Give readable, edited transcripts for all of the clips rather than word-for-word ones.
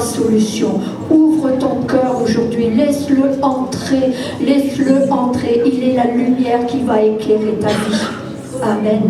solution. Ouvre ton cœur aujourd'hui, laisse-le entrer, laisse-le entrer. Il est la lumière qui va éclairer ta vie. Amen.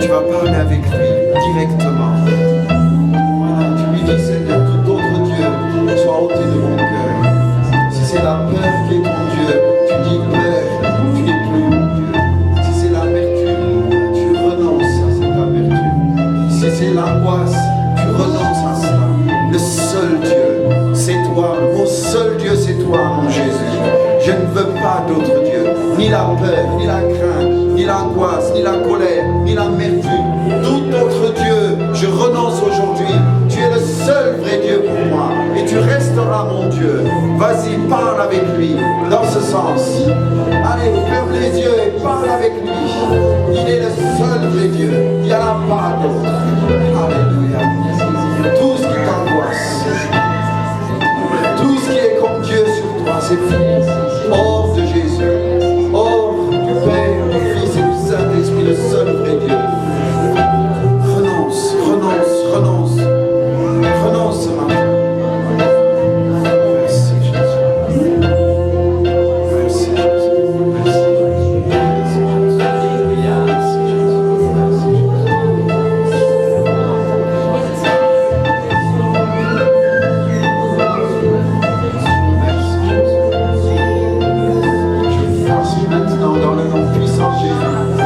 vas parler avec lui directement. Voilà, tu lui dis, Seigneur, tout autre Dieu soit ôté de mon cœur. Si c'est la peur qui est ton Dieu, tu dis peur, tu n'es plus mon Dieu. Si c'est l'amertume, tu renonces à cette amertume. Si c'est l'angoisse, tu renonces à cela. Le seul Dieu, c'est toi. Mon seul Dieu, c'est toi, mon Jésus. Je ne veux pas d'autre Dieu. Ni la peur, ni la crainte, ni l'angoisse, ni la colère, ni l'amertume. Tout autre Dieu, je renonce aujourd'hui. Tu es le seul vrai Dieu pour moi. Et tu resteras mon Dieu. Vas-y, parle avec lui dans ce sens. Allez, ferme les yeux et parle avec lui. Il est le seul vrai Dieu. Il n'y en a pas d'autre. Alléluia. Tout ce qui t'angoisse, tout ce qui est comme Dieu sur toi, c'est fini. Hors de Jésus, hors du Père, du Fils et du Saint-Esprit, le seul vrai Dieu. Renonce, renonce, renonce. Renonce ce matin. Merci Jésus. Merci Jésus.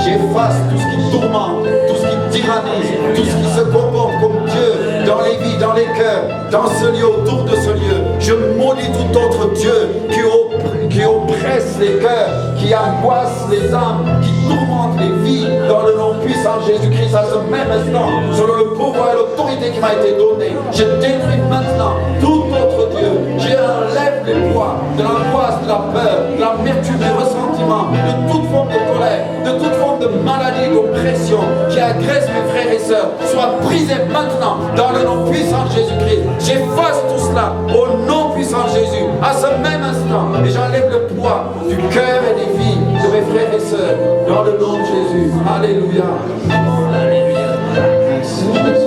J'efface tout ce qui tourmente, tout ce qui tyrannise, tout ce qui se comporte comme Dieu dans les vies, dans les cœurs, dans ce lieu, autour de ce lieu. Je maudis tout autre Dieu qui oppresse les cœurs, qui angoisse les âmes, qui tourmente les vies dans le nom puissant de Jésus-Christ à ce même instant, selon le pouvoir et l'autorité qui m'a été donnée. Je détruis maintenant tout autre Dieu. J'enlève les poids de l'angoisse, de la peur, de l'amertume, du ressentiment, de toute forme de colère, de toute forme de maladie, d'oppression qui agresse mes frères et sœurs. Soit brisé maintenant dans le nom puissant de Jésus-Christ. J'efface tout cela au nom puissant de Jésus à ce même instant. Et j'enlève le poids du cœur et des vies de mes frères et sœurs dans le nom de Jésus. Alléluia. Alléluia. Merci Jésus.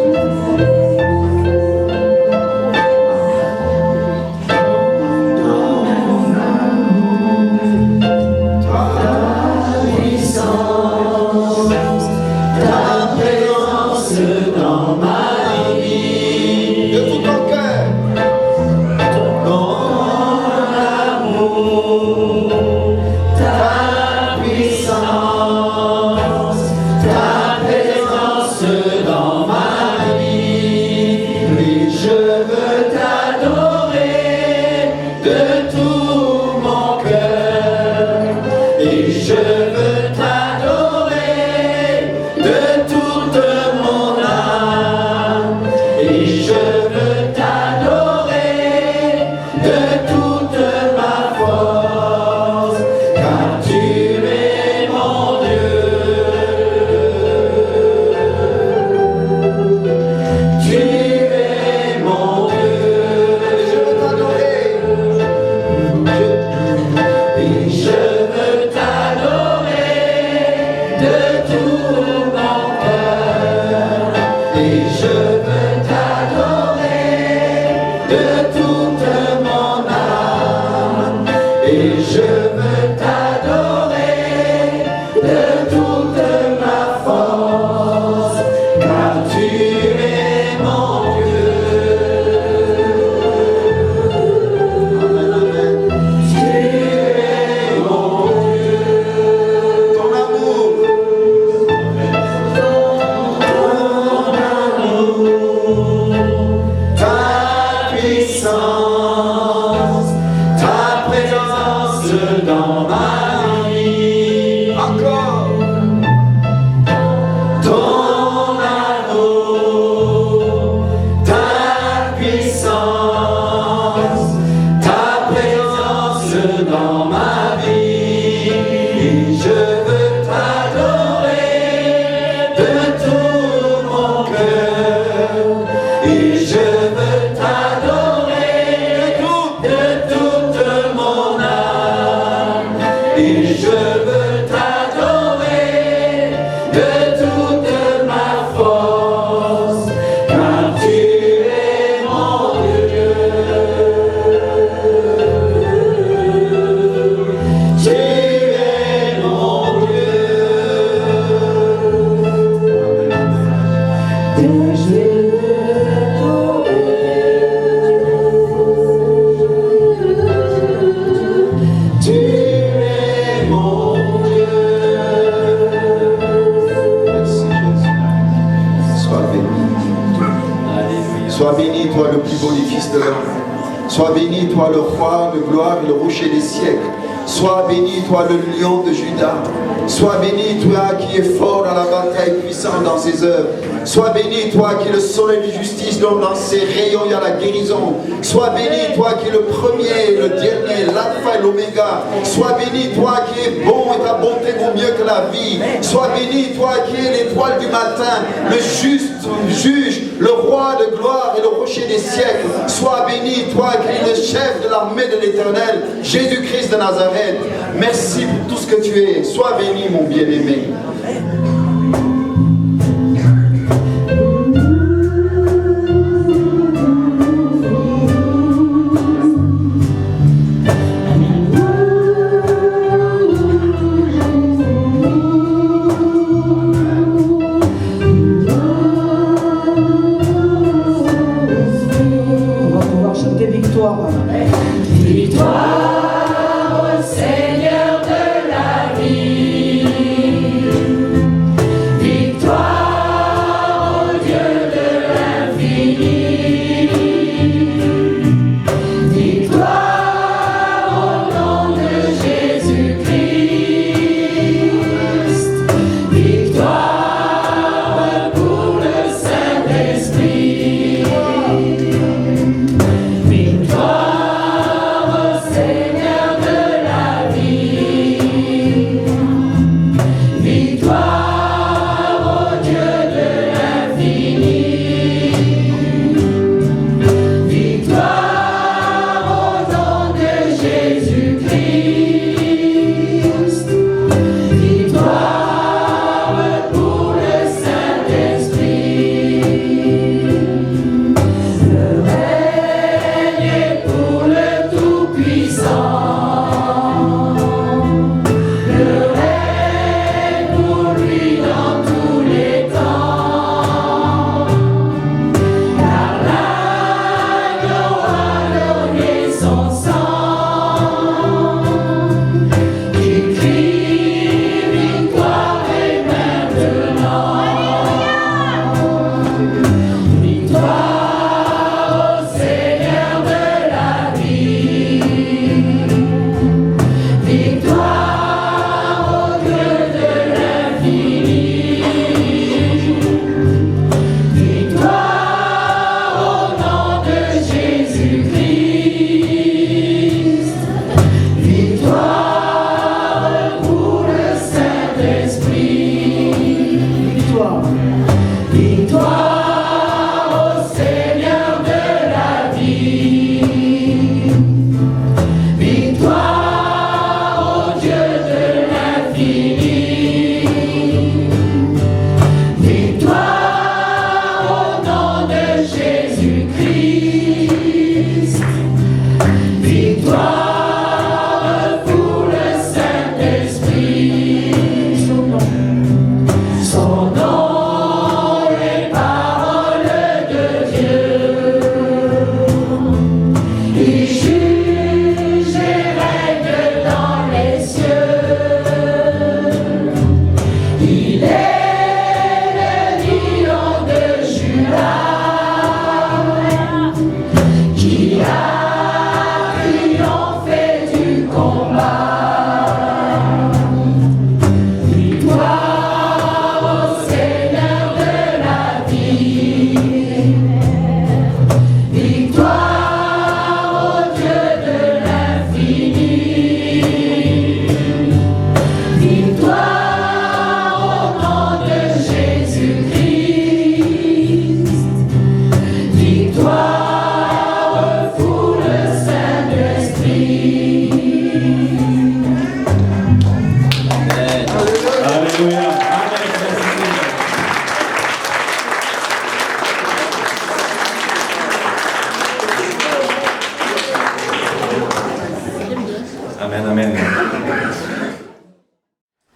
Sois béni, toi le plus beau des fils de l'homme. Sois béni, toi le roi de gloire et le rocher des siècles. Sois béni, toi le lion de Juda. Sois béni, toi qui es fort dans la bataille, puissant dans ses œuvres. Sois béni, toi qui es le soleil de justice, dont dans ses rayons il y a la guérison. Sois béni, toi qui es le premier, le dernier, l'alpha et l'oméga. Sois béni, toi qui es bon et ta bonté vaut mieux que la vie. Sois béni, toi qui es l'étoile du matin, le juste juge, le roi de gloire et le rocher des siècles. Sois béni, toi qui es le chef de l'armée de l'Éternel, Jésus-Christ de Nazareth. Merci pour tout ce que tu es. Sois béni, mon bien-aimé.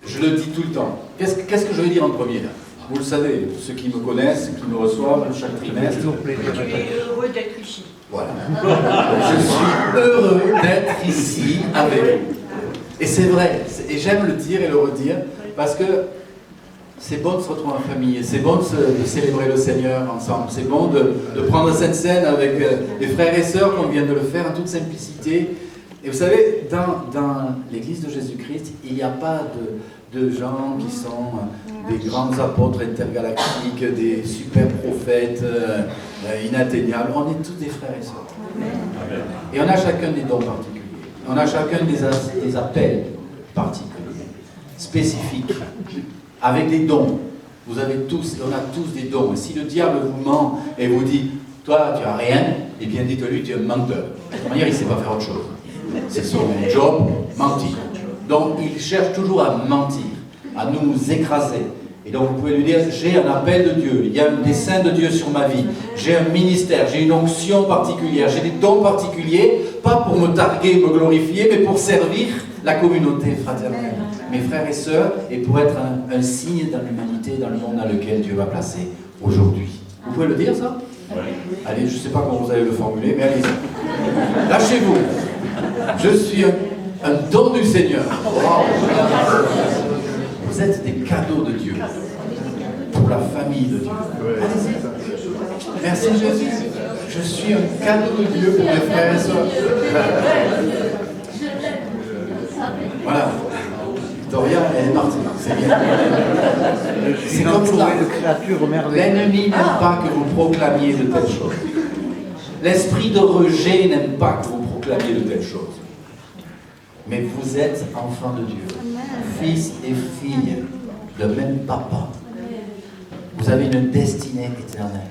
Je le dis tout le temps. Qu'est-ce que je vais dire en premier là? vous le savez, ceux qui me connaissent, qui me reçoivent chaque trimestre. Tu es heureux d'être ici. Voilà. Je suis heureux d'être ici avec vous. Et c'est vrai, et j'aime le dire et le redire, parce que c'est bon de se retrouver en famille, c'est bon de célébrer le Seigneur ensemble, c'est bon de prendre cette scène avec les frères et sœurs, comme on vient de le faire en toute simplicité. Et vous savez, dans l'Église de Jésus-Christ, il n'y a pas de gens qui sont des grands apôtres intergalactiques, des super prophètes inatteignables. On est tous des frères et sœurs. Et on a chacun des dons particuliers. On a chacun des appels particuliers, spécifiques, avec des dons. On a tous des dons. Et si le diable vous ment et vous dit, toi tu n'as rien, eh bien dites-lui, tu es un menteur. De toute manière, il ne sait pas faire autre chose. C'est son job, mentir. Donc il cherche toujours à mentir, à nous écraser. Et donc vous pouvez lui dire, j'ai un appel de Dieu, il y a un dessein de Dieu sur ma vie, j'ai un ministère, j'ai une onction particulière, j'ai des dons particuliers, pas pour me targuer, me glorifier, mais pour servir la communauté fraternelle, mes frères et sœurs, et pour être un signe dans l'humanité, dans le monde dans lequel Dieu m'a placé aujourd'hui. Vous pouvez le dire ça? Allez, je ne sais pas comment vous allez le formuler, mais allez-y. Lâchez-vous. Je suis un don du Seigneur. Wow. Vous êtes des cadeaux de Dieu pour la famille de Dieu. Merci Jésus. Je suis un cadeau de Dieu pour mes frères et sœurs. Voilà. Victoria, elle est partie. C'est bien. C'est comme ça. L'ennemi n'aime pas que vous proclamiez de telles choses. L'esprit de rejet n'aime pas que vous proclamiez de telles choses. Mais vous êtes enfants de Dieu, fils et filles de même papa. Vous avez une destinée éternelle.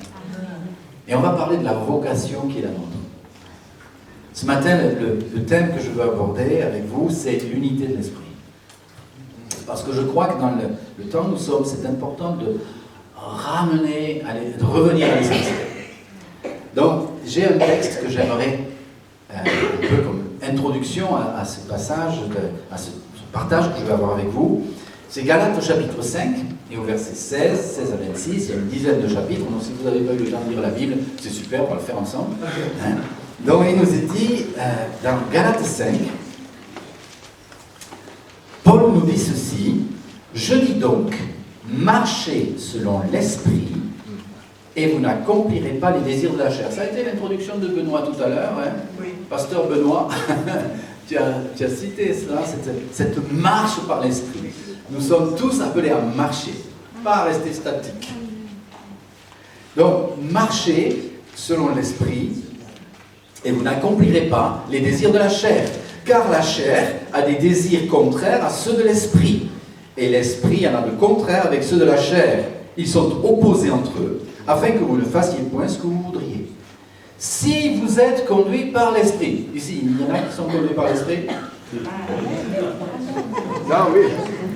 Et on va parler de la vocation qui est la nôtre. Ce matin, le thème que je veux aborder avec vous, c'est l'unité de l'esprit. Parce que je crois que dans le temps où nous sommes, c'est important de revenir à l'essentiel. Donc, j'ai un texte que j'aimerais, un peu comme introduction à ce passage, à ce partage que je vais avoir avec vous. C'est Galates au chapitre 5 et au verset 16 à 26, il y a une dizaine de chapitres. Donc si vous n'avez pas eu le temps de lire la Bible, c'est super, on va le faire ensemble. Hein? Donc il nous est dit, dans Galates 5, Paul nous dit ceci, « Je dis donc, marchez selon l'esprit, et vous n'accomplirez pas les désirs de la chair. » Ça a été l'introduction de Benoît tout à l'heure. Hein? Oui. Pasteur Benoît, tu as cité cela, cette marche par l'esprit. Nous sommes tous appelés à marcher, pas à rester statiques. Donc, marchez selon l'esprit, et vous n'accomplirez pas les désirs de la chair. Car la chair a des désirs contraires à ceux de l'esprit. Et l'esprit en a de contraires avec ceux de la chair. Ils sont opposés entre eux, afin que vous ne fassiez point ce que vous voudriez. Si vous êtes conduit par l'esprit, ici, il y en a qui sont conduits par l'esprit? Non, oui.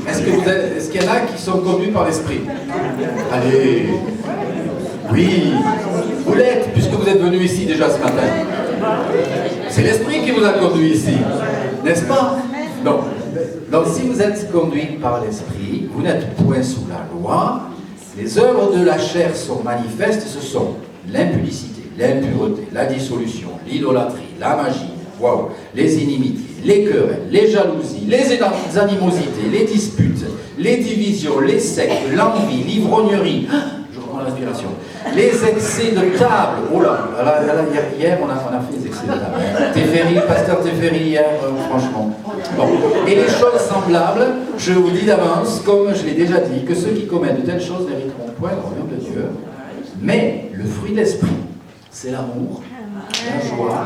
Est-ce qu'il y en a qui sont conduits par l'esprit? Allez. Oui. Vous l'êtes, puisque vous êtes venus ici déjà ce matin. C'est l'esprit qui vous a conduit ici, n'est-ce pas? Donc, si vous êtes conduit par l'esprit, vous n'êtes point sous la loi. Les œuvres de la chair sont manifestes, ce sont l'impudicité, l'impureté, la dissolution, l'idolâtrie, la magie, wow, les inimités, les querelles, les jalousies, les animosités, les disputes, les divisions, les sectes, l'envie, l'ivrognerie, je reprends l'inspiration, les excès de table. Oh là, hier on a fait les excès de table. Pasteur Teferi hier, franchement. Bon. Et les choses semblables, je vous dis d'avance, comme je l'ai déjà dit, que ceux qui commettent de telles choses n'hériteront point le royaume de Dieu. Mais le fruit de l'esprit, c'est l'amour, la joie,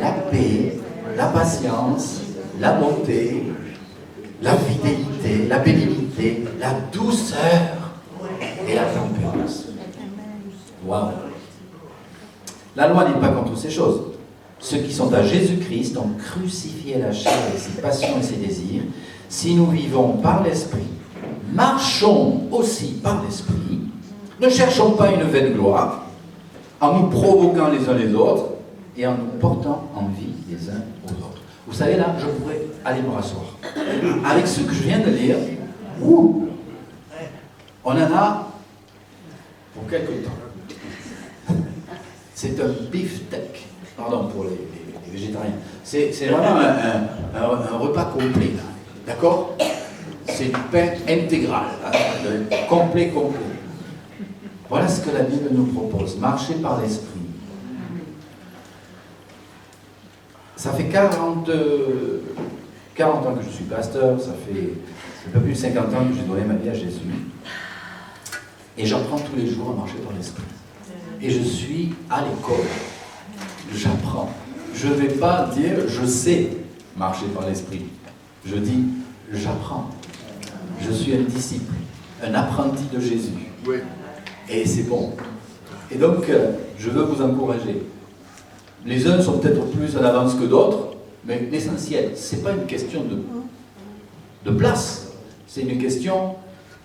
la paix, la patience, la bonté, la fidélité, la bénignité, la douceur et la tempérance. Waouh! La loi n'est pas contre ces choses. Ceux qui sont à Jésus-Christ ont crucifié la chair avec ses passions et ses désirs. Si nous vivons par l'Esprit, marchons aussi par l'Esprit, ne cherchons pas une vaine gloire, en nous provoquant les uns les autres et en nous portant envie les uns aux autres. Vous savez, là, je pourrais aller me rasseoir. Avec ce que je viens de lire, on en a pour quelque temps. C'est un beefsteak, pardon pour les végétariens. C'est vraiment un repas complet, là. D'accord? C'est du pain intégral, hein, complet. Voilà ce que la Bible nous propose, marcher par l'Esprit. Ça fait 40 ans que je suis pasteur, ça fait un peu plus de 50 ans que j'ai donné ma vie à Jésus. Et j'apprends tous les jours à marcher par l'Esprit. Et je suis à l'école. J'apprends. Je ne vais pas dire je sais marcher par l'Esprit. Je dis j'apprends. Je suis un disciple, un apprenti de Jésus. Oui. Et c'est bon. Et donc, je veux vous encourager. Les uns sont peut-être plus en avance que d'autres, mais l'essentiel, ce n'est pas une question de place, c'est une question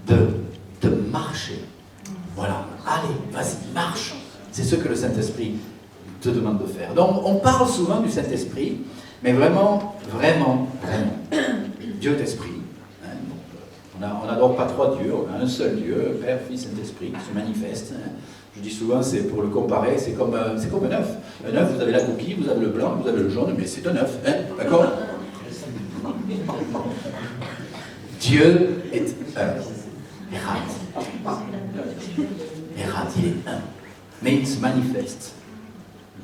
de marcher. Voilà, allez, vas-y, marche. C'est ce que le Saint-Esprit te demande de faire. Donc, on parle souvent du Saint-Esprit, mais vraiment, Dieu est esprit. On n'adore pas trois dieux, on a un seul Dieu, Père, Fils, Saint-Esprit, qui se manifeste. Je dis souvent, c'est pour le comparer, c'est comme un œuf. Un œuf, vous avez la coquille, vous avez le blanc, vous avez le jaune, mais c'est un œuf, hein, d'accord? Dieu est un. Errat, il est un. Mais il se manifeste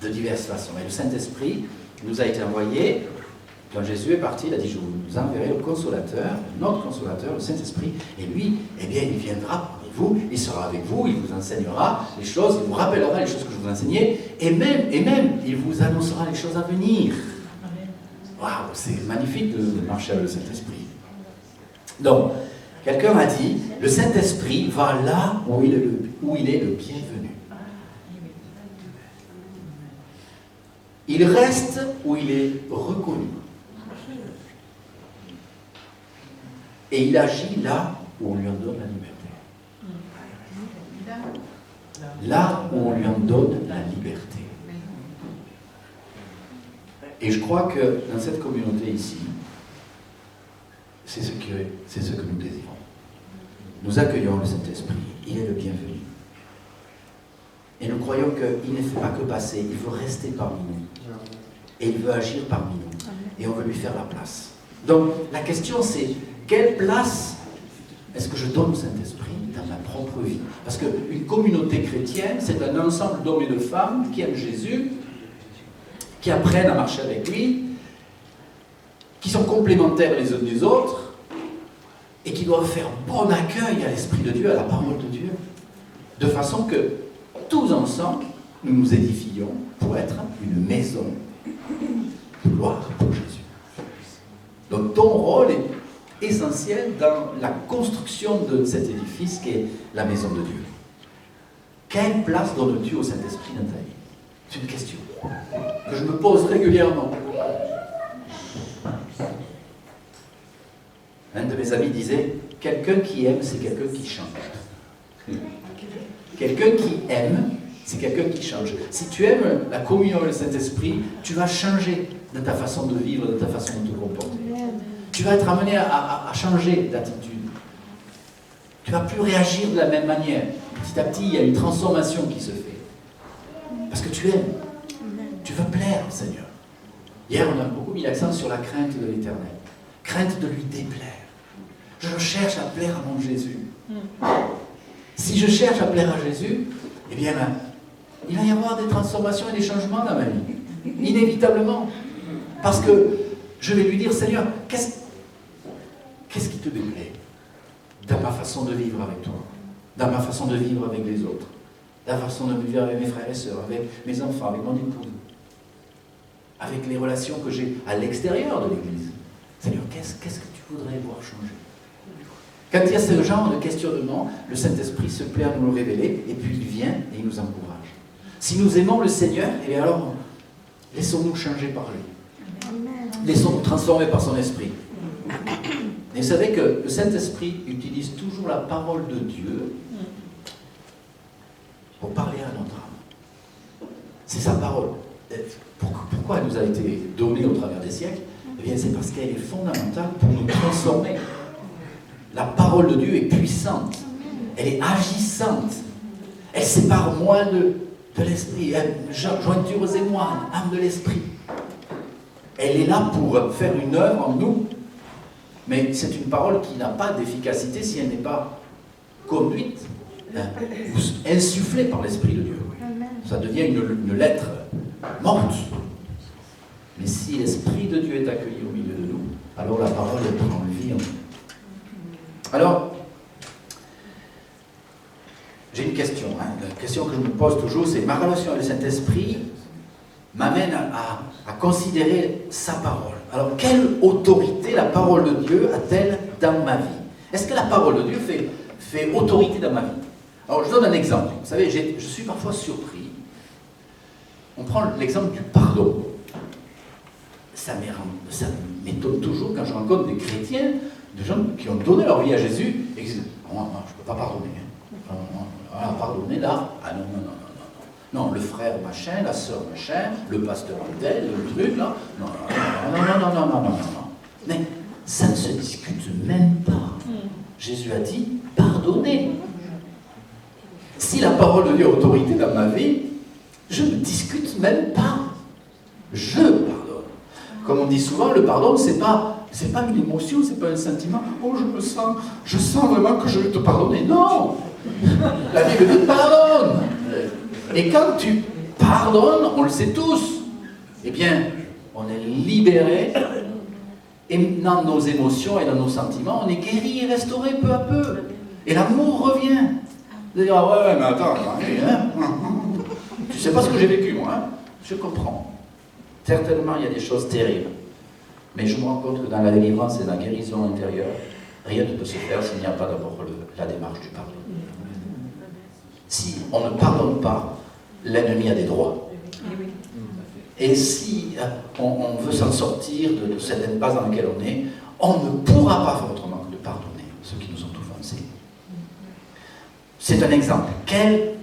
de diverses façons. Et le Saint-Esprit nous a été envoyé. Quand Jésus est parti, il a dit, je vous enverrai le Consolateur, notre Consolateur, le Saint-Esprit, et lui, eh bien, il viendra parmi vous, il sera avec vous, il vous enseignera les choses, il vous rappellera les choses que je vous enseignais, et même, il vous annoncera les choses à venir. Waouh, c'est magnifique de marcher avec le Saint-Esprit. Donc, quelqu'un a dit, le Saint-Esprit va là où il est le bienvenu. Il reste où il est reconnu. Et il agit là où on lui en donne la liberté. Là où on lui en donne la liberté. Et je crois que dans cette communauté ici, c'est ce que nous désirons. Nous accueillons le Saint-Esprit. Il est le bienvenu. Et nous croyons qu'il ne fait pas que passer, il veut rester parmi nous. Et il veut agir parmi nous. Et on veut lui faire la place. Donc, la question c'est, quelle place est-ce que je donne au Saint-Esprit dans ma propre vie? Parce qu'une communauté chrétienne, c'est un ensemble d'hommes et de femmes qui aiment Jésus, qui apprennent à marcher avec lui, qui sont complémentaires les uns des autres, et qui doivent faire bon accueil à l'Esprit de Dieu, à la parole de Dieu, de façon que tous ensemble, nous nous édifions pour être une maison de gloire pour Jésus. Donc ton rôle est essentiel dans la construction de cet édifice qui est la maison de Dieu. Quelle place donnes-tu au Saint-Esprit dans ta vie? C'est une question que je me pose régulièrement. Un de mes amis disait, quelqu'un qui aime, c'est quelqu'un qui change. Quelqu'un qui aime, c'est quelqu'un qui change. Si tu aimes la communion avec le Saint-Esprit, tu vas changer de ta façon de vivre, de ta façon de te comporter. Tu vas être amené à changer d'attitude. Tu ne vas plus réagir de la même manière. Petit à petit, il y a une transformation qui se fait. Parce que tu aimes. Tu veux plaire au Seigneur. Hier, on a beaucoup mis l'accent sur la crainte de l'Éternel. Crainte de lui déplaire. Je cherche à plaire à mon Jésus. Si je cherche à plaire à Jésus, eh bien, il va y avoir des transformations et des changements dans ma vie. Inévitablement. Parce que je vais lui dire, Seigneur, qu'est-ce qui te déplaît dans ma façon de vivre avec toi, dans ma façon de vivre avec les autres, dans la façon de vivre avec mes frères et sœurs, avec mes enfants, avec mon épouse, avec les relations que j'ai à l'extérieur de l'Église. Seigneur, qu'est-ce que tu voudrais voir changer? Quand il y a ce genre de questionnement, le Saint-Esprit se plaît à nous le révéler, et puis il vient et il nous encourage. Si nous aimons le Seigneur, eh bien alors, laissons-nous changer par lui. Laissons-nous transformer par son Esprit. Et vous savez que le Saint-Esprit utilise toujours la parole de Dieu pour parler à notre âme. C'est sa parole. Pourquoi elle nous a été donnée au travers des siècles? Eh bien, c'est parce qu'elle est fondamentale pour nous transformer. La parole de Dieu est puissante. Elle est agissante. Elle sépare moi de l'esprit. Jointure aux émoines, âme de l'esprit. Elle est là pour faire une œuvre en nous. Mais c'est une parole qui n'a pas d'efficacité si elle n'est pas conduite, ou insufflée par l'Esprit de Dieu. Ça devient une lettre morte. Mais si l'Esprit de Dieu est accueilli au milieu de nous, alors la parole elle prend vie en nous. Alors, j'ai une question. La question que je me pose toujours, c'est ma relation avec le Saint-Esprit m'amène à considérer sa parole. Alors, quelle autorité la parole de Dieu a-t-elle dans ma vie? Est-ce que la parole de Dieu fait autorité dans ma vie? Alors, je donne un exemple. Vous savez, je suis parfois surpris. On prend l'exemple du pardon. Ça m'étonne toujours quand je rencontre des chrétiens, des gens qui ont donné leur vie à Jésus et qui disent « Non, je ne peux pas pardonner. Pardonner là? Ah non, non, non, non. Non, le frère machin, la sœur machin, le pasteur tel, le truc là. Non, non, non, non, non, non, non, non. Mais ça ne se discute même pas. Jésus a dit pardonnez. Si la parole de Dieu a autorité dans ma vie, je ne discute même pas. Je pardonne. Comme on dit souvent, le pardon, c'est pas une émotion, c'est pas un sentiment. Oh, je sens vraiment que je vais te pardonner. Non! La Bible dit pardonne. Et quand tu pardonnes, on le sait tous, eh bien, on est libéré, et dans nos émotions et dans nos sentiments, on est guéri et restauré peu à peu. Et l'amour revient. Vous allez dire, ah ouais, mais attends, tu sais pas ce que j'ai vécu, moi, hein? Je comprends. Certainement, il y a des choses terribles. Mais je me rends compte que dans la délivrance et dans la guérison intérieure, rien ne peut se faire s'il n'y a pas d'abord la démarche du pardon. Si on ne pardonne pas, l'ennemi a des droits. Et si on veut s'en sortir de cette impasse dans laquelle on est, on ne pourra pas faire autrement que de pardonner ceux qui nous ont offensés. C'est un exemple. Quelle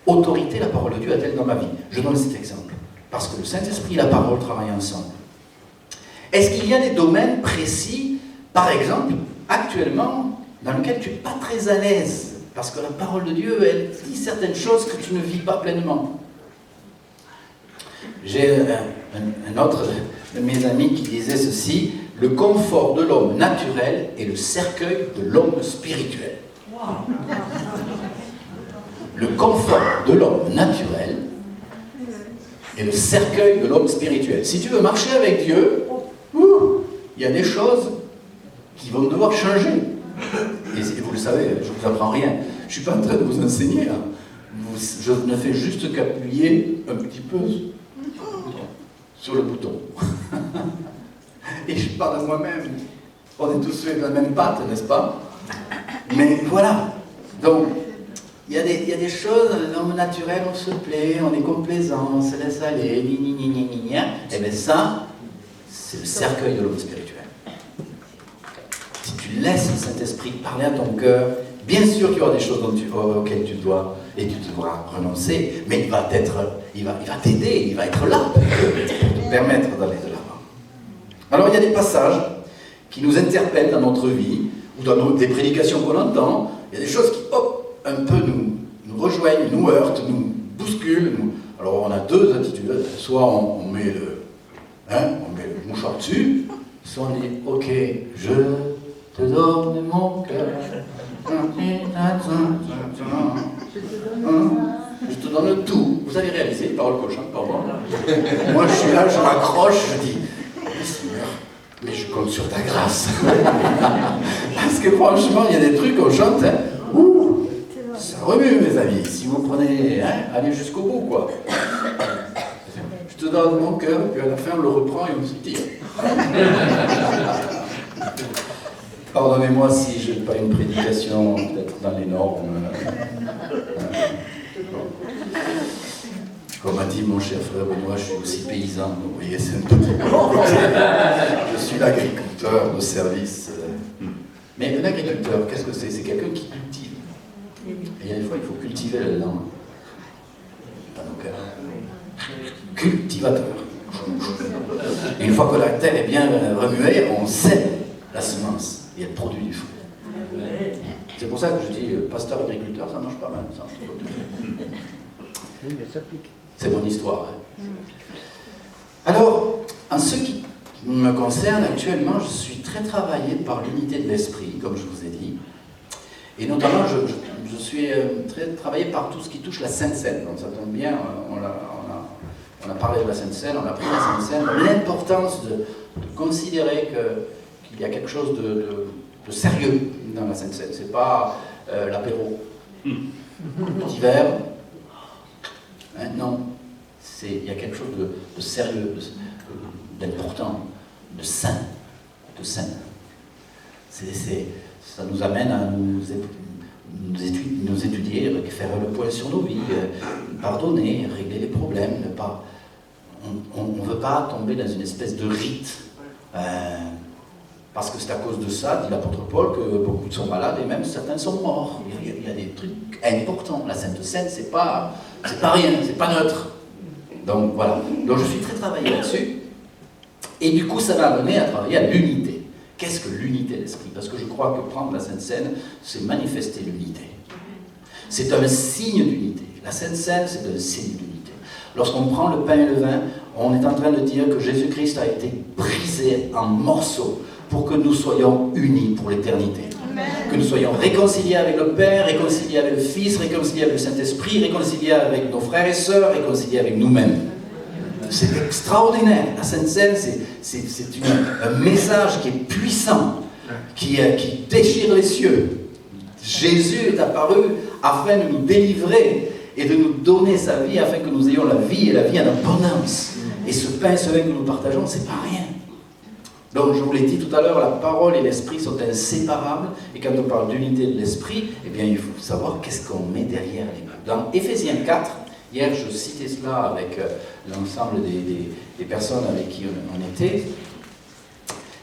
autorité la parole de Dieu a-t-elle dans ma vie? Je donne cet exemple. Parce que le Saint-Esprit et la parole travaillent ensemble. Est-ce qu'il y a des domaines précis, par exemple, actuellement, dans lesquels tu n'es pas très à l'aise? Parce que la parole de Dieu, elle dit certaines choses que tu ne vis pas pleinement. J'ai un autre de mes amis qui disait ceci: le confort de l'homme naturel est le cercueil de l'homme spirituel. Wow. Le confort de l'homme naturel est le cercueil de l'homme spirituel. Si tu veux marcher avec Dieu, il y a des choses qui vont devoir changer. Et vous le savez, je ne vous apprends rien. Je ne suis pas en train de vous enseigner. Là. Je ne fais juste qu'appuyer un petit peu sur le bouton. Et je parle de moi-même. On est tous faits de la même pâte, n'est-ce pas? Mais voilà. Donc, il y a des choses, l'homme naturel, on se plaît, on est complaisant, on se laisse aller, et bien ça, c'est le cercueil de l'homme spirituel. Si tu laisses le Saint-Esprit parler à ton cœur, bien sûr qu'il y aura des choses auxquelles tu dois et tu devras renoncer, mais il va t'aider, il va être là pour te permettre d'aller de l'avant. Alors il y a des passages qui nous interpellent dans notre vie, ou dans des prédications qu'on entend, il y a des choses qui, un peu nous rejoignent, nous heurtent, nous bousculent. Alors on a deux attitudes, soit on met le mouchoir dessus, soit on dit, ok, je te donne mon cœur. Je te donne tout. Vous avez réalisé les paroles que je chante, pardon. Moi je suis là, je m'accroche, je dis, Seigneur, mais je compte sur ta grâce. Parce que franchement, il y a des trucs qu'on chante, hein. Ça remue, mes amis. Si vous prenez, allez jusqu'au bout, quoi. Je te donne mon cœur, puis à la fin, on le reprend et on se tire. Pardonnez-moi si je n'ai pas une prédication, peut-être dans les normes. Comme a dit mon cher frère Benoît, je suis aussi paysan. Vous voyez, c'est un petit peu. Je suis l'agriculteur de service. Mais un agriculteur, qu'est-ce que c'est? C'est quelqu'un qui cultive. Et il y a des fois, il faut cultiver là-dedans. Donc, cultivateur. Et une fois que la terre est bien remuée, on sème la semence et elle produit du fruit. C'est pour ça que je dis pasteur agriculteur, ça marche pas mal. Ça. C'est mon histoire. Hein. Alors, en ce qui me concerne, actuellement, je suis très travaillé par l'unité de l'esprit, comme je vous ai dit. Et notamment, je suis très travaillé par tout ce qui touche la Sainte Seine. Donc ça tombe bien, on a parlé de la Sainte Seine, on a pris la Sainte Seine, l'importance de considérer qu'il y a quelque chose de sérieux dans la Sainte Seine. C'est pas l'apéro, petit verre, hein, non. Il y a quelque chose de sérieux, d'important, de sain, ça nous amène à nous étudier, faire le point sur nos vies, pardonner, régler les problèmes, on ne veut pas tomber dans une espèce de rite, parce que c'est à cause de ça, dit l'apôtre Paul, que beaucoup sont malades et même certains sont morts. Il y a des trucs importants. La Sainte Seine, c'est pas rien, c'est pas neutre. Donc voilà, donc je suis très travaillé là-dessus, et du coup ça m'a amené à travailler à l'unité. Qu'est-ce que l'unité d'esprit? Parce que je crois que prendre la Sainte Seine, c'est manifester l'unité. C'est un signe d'unité. La Sainte Seine, c'est un signe d'unité. Lorsqu'on prend le pain et le vin, on est en train de dire que Jésus-Christ a été brisé en morceaux pour que nous soyons unis pour l'éternité. Que nous soyons réconciliés avec le Père, réconciliés avec le Fils, réconciliés avec le Saint-Esprit, réconciliés avec nos frères et sœurs, réconciliés avec nous-mêmes. C'est extraordinaire. La Sainte Seine, c'est un message qui est puissant, qui déchire les cieux. Jésus est apparu afin de nous délivrer et de nous donner sa vie afin que nous ayons la vie et la vie en abondance. Et ce pain et ce vin que nous partageons, c'est pas rien. Donc, je vous l'ai dit tout à l'heure, la parole et l'esprit sont inséparables. Et quand on parle d'unité de l'esprit, eh bien, il faut savoir qu'est-ce qu'on met derrière les mots. Dans Éphésiens 4, hier, je citais cela avec l'ensemble des personnes avec qui on était.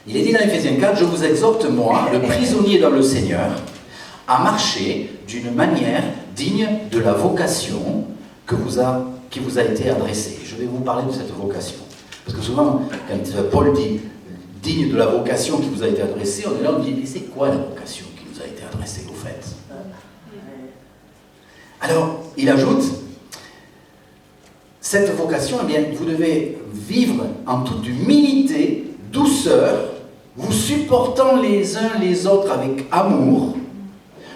Il est dit dans Éphésiens 4, « Je vous exhorte, moi, le prisonnier dans le Seigneur, à marcher d'une manière digne de la vocation qui vous a été adressée. » Je vais vous parler de cette vocation. Parce que souvent, quand Paul dit digne de la vocation qui vous a été adressée, on est là, on dit, mais c'est quoi la vocation qui vous a été adressée, au fait? Alors, il ajoute, cette vocation, eh bien, vous devez vivre en toute humilité, douceur, vous supportant les uns les autres avec amour,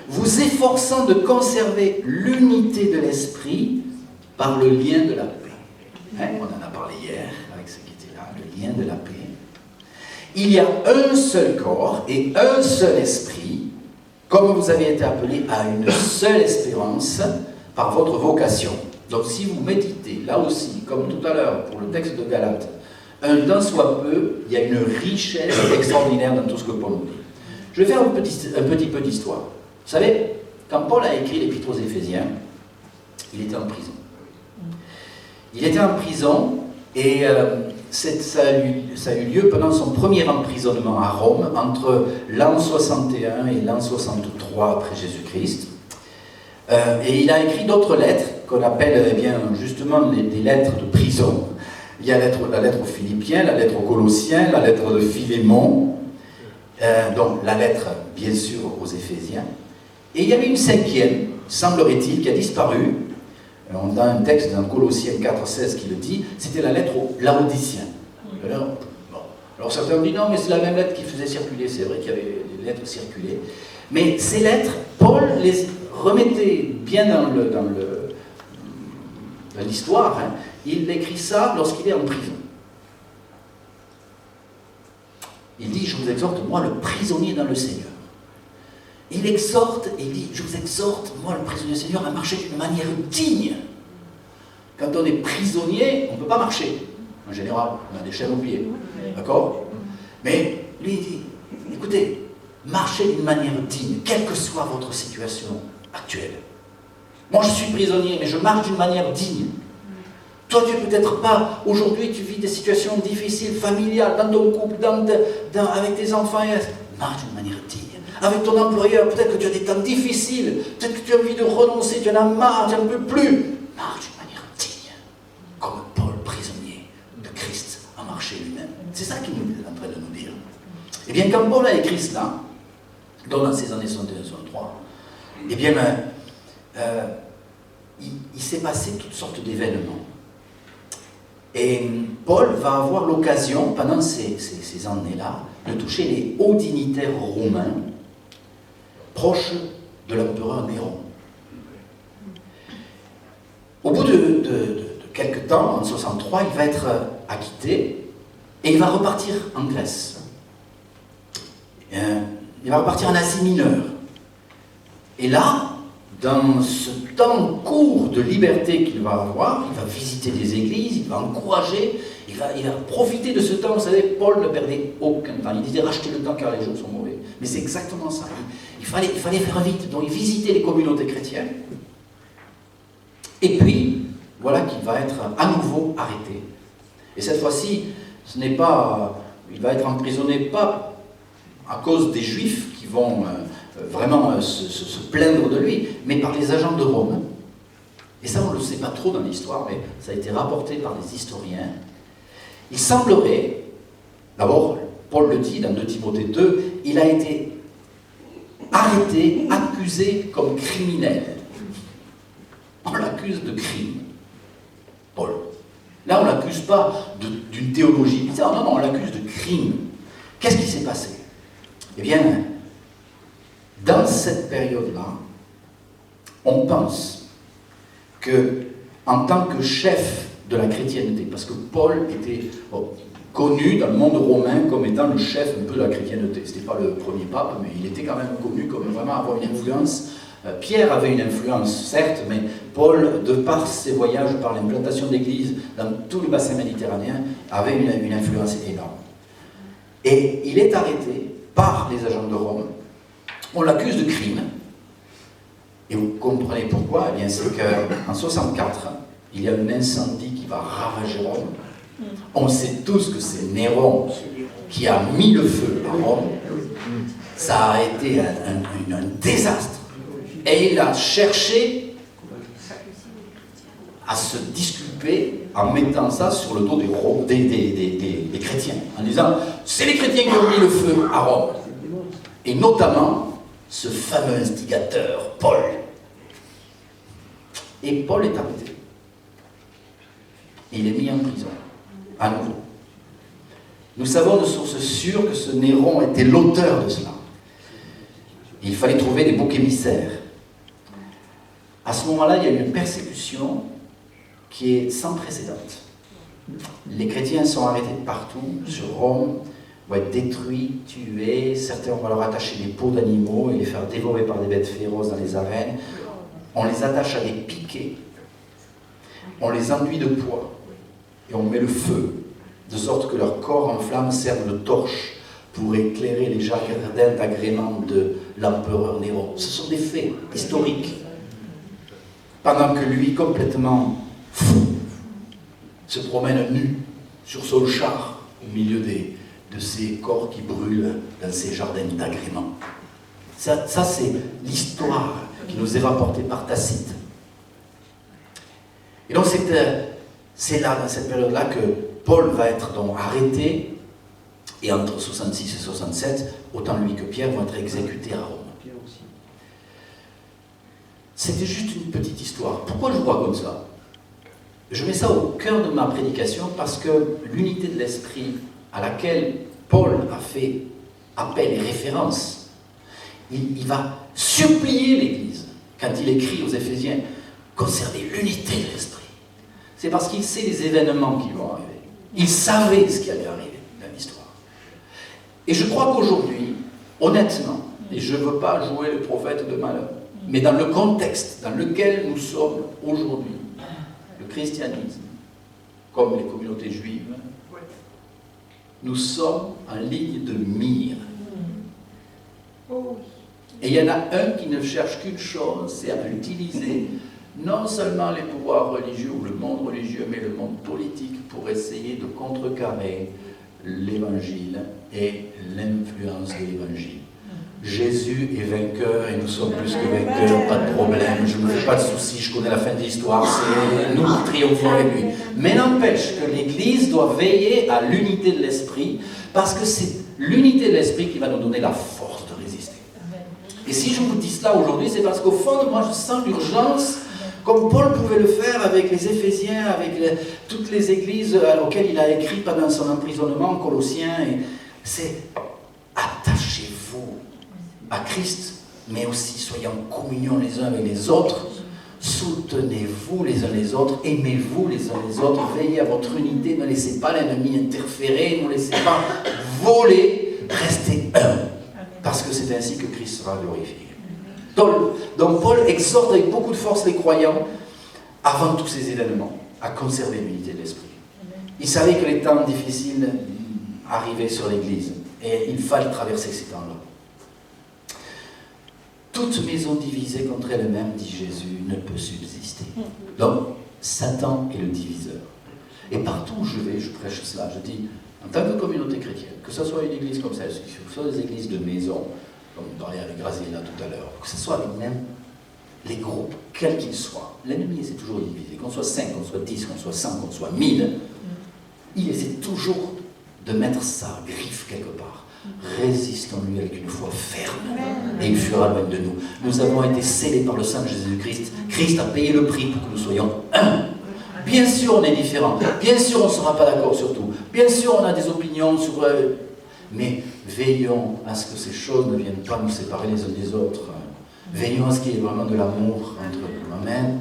vous efforçant de conserver l'unité de l'esprit par le lien de la paix. Hein, on en a parlé hier avec ce qui était là, le lien de la paix. Il y a un seul corps et un seul esprit, comme vous avez été appelés à une seule espérance par votre vocation. Donc si vous méditez, là aussi, comme tout à l'heure pour le texte de Galates, un tant soit peu, il y a une richesse extraordinaire dans tout ce que Paul nous dit. Je vais faire un petit peu d'histoire. Vous savez, quand Paul a écrit l'Épître aux Éphésiens, il était en prison. Il était en prison et ça a eu lieu pendant son premier emprisonnement à Rome, entre l'an 61 et l'an 63 après Jésus-Christ. Et il a écrit d'autres lettres qu'on appelle eh bien, justement des lettres de prison. Il y a la lettre aux Philippiens, la lettre aux Colossiens, la lettre de Philémon, donc la lettre bien sûr aux Éphésiens. Et il y avait une cinquième, semblerait-il, qui a disparu. On a un texte dans Colossiens 4,16 qui le dit, c'était la lettre aux Laodiciens. Alors certains ont dit non, mais c'est la même lettre qui faisait circuler, c'est vrai qu'il y avait des lettres circulées. Mais ces lettres, Paul les remettait bien dans l'histoire. Hein. Il écrit ça lorsqu'il est en prison. Il dit, je vous exhorte, moi le prisonnier dans le Seigneur. Il exhorte, et il dit, je vous exhorte, moi le prisonnier du Seigneur, à marcher d'une manière digne. Quand on est prisonnier, on ne peut pas marcher. En général, on a des chaînes aux pieds. D'accord? Mais lui, il dit, écoutez, marchez d'une manière digne, quelle que soit votre situation actuelle. Moi, je suis prisonnier, mais je marche d'une manière digne. Toi, tu n'es peut-être pas, aujourd'hui, tu vis des situations difficiles, familiales, dans ton couple, avec tes enfants. Marche d'une manière digne. Avec ton employeur, peut-être que tu as des temps difficiles, peut-être que tu as envie de renoncer, tu en as marre, tu n'en peux plus. Marche d'une manière digne, comme Paul, prisonnier de Christ, a marché lui-même. C'est ça qu'il est en train de nous dire. Eh bien, quand Paul a écrit cela, dans ces années 61-63, eh bien, il s'est passé toutes sortes d'événements. Et Paul va avoir l'occasion, pendant ces années-là, de toucher les hauts dignitaires romains proches de l'empereur Néron. Au bout de quelques temps, en 63, il va être acquitté et il va repartir en Grèce. Il va repartir en Asie mineure. Et là, dans ce temps court de liberté qu'il va avoir, il va visiter des églises, il va encourager, il va profiter de ce temps. Vous savez, Paul ne perdait aucun temps. Il disait racheter le temps car les jours sont mauvais. Mais c'est exactement ça. Il fallait faire vite. Donc il visitait les communautés chrétiennes. Et puis, voilà qu'il va être à nouveau arrêté. Et cette fois-ci, il va être emprisonné pas à cause des Juifs qui vont vraiment se plaindre de lui, mais par les agents de Rome. Et ça, on ne le sait pas trop dans l'histoire, mais ça a été rapporté par les historiens. Il semblerait, d'abord, Paul le dit dans 2 Timothée 2, il a été arrêté, accusé comme criminel. On l'accuse de crime, Paul. Là, on ne l'accuse pas d'une théologie bizarre, non, on l'accuse de crime. Qu'est-ce qui s'est passé? Eh bien, dans cette période-là, on pense que, en tant que chef de la chrétienté, parce que Paul était connu dans le monde romain comme étant le chef un peu de la chrétienté. Ce n'était pas le premier pape, mais il était quand même connu comme vraiment avoir une influence. Pierre avait une influence, certes, mais Paul, de par ses voyages, par l'implantation d'églises dans tout le bassin méditerranéen, avait une influence énorme. Et il est arrêté par les agents de Rome. On l'accuse de crime. Et vous comprenez pourquoi? Eh bien, c'est qu'en 64, il y a un incendie qui va ravager Rome. On sait tous que c'est Néron qui a mis le feu à Rome. Ça a été un désastre. Et il a cherché à se disculper en mettant ça sur le dos des chrétiens, en disant « c'est les chrétiens qui ont mis le feu à Rome ». Et notamment, ce fameux instigateur, Paul. Et Paul est arrêté. Et il est mis en prison, à nouveau. Nous savons de sources sûres que ce Néron était l'auteur de cela. Il fallait trouver des boucs émissaires. À ce moment-là, il y a eu une persécution qui est sans précédent. Les chrétiens sont arrêtés partout, sur Rome, vont être détruits, tués, certains on va leur attacher des peaux d'animaux et les faire dévorer par des bêtes féroces dans les arènes. On les attache à des piquets, on les enduit de poids et on met le feu, de sorte que leur corps en flammes servent de torche pour éclairer les jardins d'agrément de l'empereur Néron. Ce sont des faits historiques. Pendant que lui, complètement fou, se promène nu sur son char au milieu de ces corps qui brûlent dans ces jardins d'agrément. Ça c'est l'histoire qui nous est rapportée par Tacite. Et donc c'est là, dans cette période-là, que Paul va être donc arrêté, et entre 66 et 67, autant lui que Pierre vont être exécutés à Rome. C'était juste une petite histoire. Pourquoi je vois comme ça? Je mets ça au cœur de ma prédication parce que l'unité de l'esprit à laquelle Paul a fait appel et référence, il va supplier l'Église, quand il écrit aux Éphésiens, conserver l'unité de l'esprit. C'est parce qu'il sait les événements qui vont arriver. Il savait ce qui allait arriver dans l'histoire. Et je crois qu'aujourd'hui, honnêtement, et je ne veux pas jouer le prophète de malheur, mais dans le contexte dans lequel nous sommes aujourd'hui, le christianisme, comme les communautés juives, nous sommes en ligne de mire. Et il y en a un qui ne cherche qu'une chose, c'est à utiliser non seulement les pouvoirs religieux ou le monde religieux, mais le monde politique pour essayer de contrecarrer l'évangile et l'influence de l'évangile. Jésus est vainqueur et nous sommes plus que vainqueurs, pas de problème, je ne me fais pas de soucis, je connais la fin de l'histoire, c'est nous qui triomphons avec lui. Mais n'empêche que l'Église doit veiller à l'unité de l'esprit, parce que c'est l'unité de l'esprit qui va nous donner la force de résister. Et si je vous dis cela aujourd'hui, c'est parce qu'au fond de moi, je sens l'urgence comme Paul pouvait le faire avec les Éphésiens, avec toutes les églises auxquelles il a écrit pendant son emprisonnement, Colossiens. C'est attachez-vous à Christ, mais aussi soyez en communion les uns avec les autres. Soutenez-vous les uns les autres, aimez-vous les uns les autres, veillez à votre unité, ne laissez pas l'ennemi interférer, ne laissez pas voler, restez un, parce que c'est ainsi que Christ sera glorifié. Donc Paul exhorte avec beaucoup de force les croyants, avant tous ces événements, à conserver l'unité de l'esprit. Il savait que les temps difficiles arrivaient sur l'Église, et il fallait traverser ces temps-là. Toute maison divisée contre elle-même, dit Jésus, ne peut subsister. Donc, Satan est le diviseur. Et partout où je vais, je prêche cela. Je dis, en tant que communauté chrétienne, que ce soit une église comme celle-ci, que ce soit des églises de maison, comme on parlait avec Graziella tout à l'heure, que ce soit avec même les groupes, quels qu'ils soient, l'ennemi essaie toujours de diviser. Qu'on soit 5, qu'on soit 10, qu'on soit 100, qu'on soit 1000, il essaie toujours de mettre sa griffe quelque part. Résistons-lui avec une foi ferme et il fuira loin de nous. Nous avons été scellés par le sang de Jésus-Christ. Christ a payé le prix pour que nous soyons un. Bien sûr, on est différents. Bien sûr, on ne sera pas d'accord sur tout. Bien sûr, on a des opinions sur... mais veillons à ce que ces choses ne viennent pas nous séparer les uns des autres. Veillons à ce qu'il y ait vraiment de l'amour entre nous. Amen.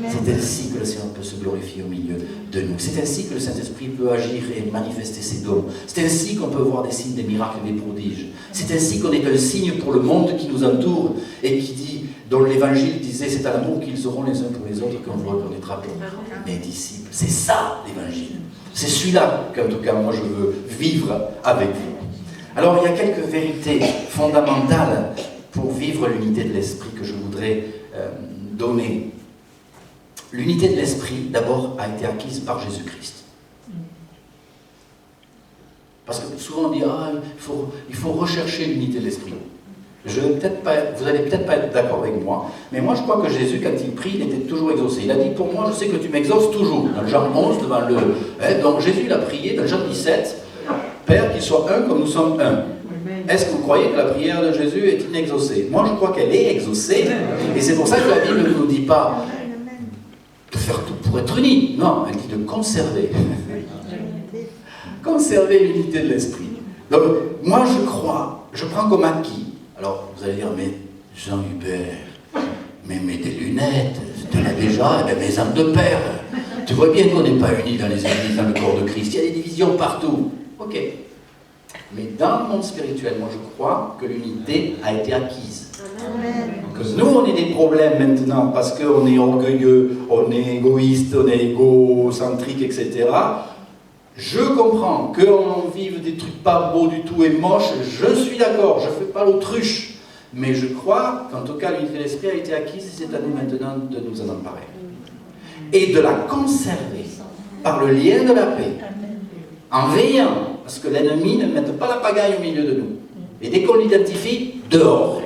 C'est ainsi que le Seigneur peut se glorifier au milieu de nous. C'est ainsi que le Saint-Esprit peut agir et manifester ses dons. C'est ainsi qu'on peut voir des signes, des miracles et des prodiges. C'est ainsi qu'on est un signe pour le monde qui nous entoure et qui dit, dont l'Évangile disait, c'est à l'amour qu'ils auront les uns pour les autres qu'on vous reconnaîtra pour mes disciples. C'est ça l'Évangile. C'est celui-là qu'en tout cas moi je veux vivre avec vous. Alors il y a quelques vérités fondamentales pour vivre l'unité de l'esprit que je voudrais donner. L'unité de l'esprit, d'abord, a été acquise par Jésus-Christ. Parce que souvent on dit, il faut rechercher l'unité de l'esprit. Vous n'allez peut-être pas être d'accord avec moi, mais moi je crois que Jésus, quand il prie, il était toujours exaucé. Il a dit, pour moi, je sais que tu m'exauces toujours. Dans Jean 11, devant le... donc Jésus, il a prié, dans Jean 17, Père, qu'il soit un comme nous sommes un. Est-ce que vous croyez que la prière de Jésus est inexaucée? Moi, je crois qu'elle est exaucée, et c'est pour ça que la Bible ne nous dit pas de faire tout pour être unis. Non, elle dit de conserver. Conserver l'unité de l'esprit. Donc, moi, je prends comme acquis. Alors, vous allez dire, mais Jean-Hubert, mais mets des lunettes, tu l'as déjà, et bien mes âmes de père. Tu vois bien qu'on n'est pas unis dans les églises, dans le corps de Christ. Il y a des divisions partout. Ok. Mais dans le monde spirituel, moi je crois que l'unité a été acquise. Que nous, on ait des problèmes maintenant parce qu'on est orgueilleux, on est égoïste, on est égocentrique, etc. Je comprends qu'on vive des trucs pas beaux du tout et moches, je suis d'accord, je ne fais pas l'autruche. Mais je crois qu'en tout cas, l'unité de l'esprit a été acquise et c'est à nous maintenant de nous en emparer. Et de la conserver par le lien de la paix. En veillant à ce que l'ennemi ne mette pas la pagaille au milieu de nous. Et dès qu'on l'identifie, dehors.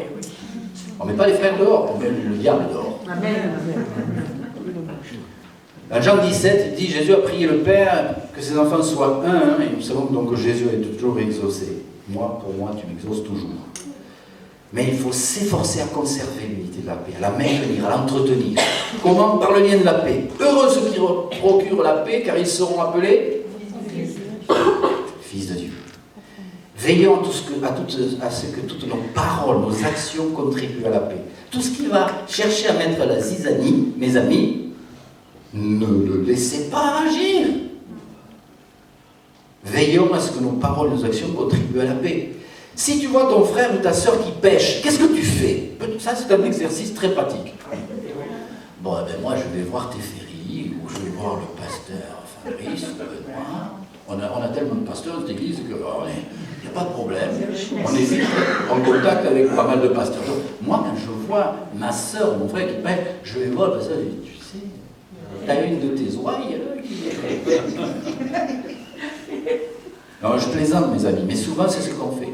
On ne met pas les frères dehors, on met le diable dehors. Dans Jean 17, il dit, Jésus a prié le Père que ses enfants soient un, et nous savons donc que Jésus est toujours exaucé. Pour moi, tu m'exauces toujours. Mais il faut s'efforcer à conserver l'unité de la paix, à la maintenir, à l'entretenir. Comment? Par le lien de la paix. Heureux ceux qui procurent la paix, car ils seront appelés Fils de Dieu. Veillons à ce que toutes nos paroles, nos actions contribuent à la paix. Tout ce qui va chercher à mettre la zizanie, mes amis, ne le laissez pas agir. Veillons à ce que nos paroles, nos actions contribuent à la paix. Si tu vois ton frère ou ta sœur qui pêche, qu'est-ce que tu fais? Ça, c'est un exercice très pratique. Bon, moi, je vais voir Théphérie, ou je vais voir le pasteur Fabrice, Benoît. On a tellement de pasteurs dans cette église qu'il n'y a pas de problème. On est vite en contact avec pas mal de pasteurs. Donc, moi, quand je vois ma soeur, mon frère qui pêche, je vais voir le pasteur et je dis, tu sais, t'as une de tes oreilles Non, je plaisante, mes amis, mais souvent, c'est ce qu'on fait.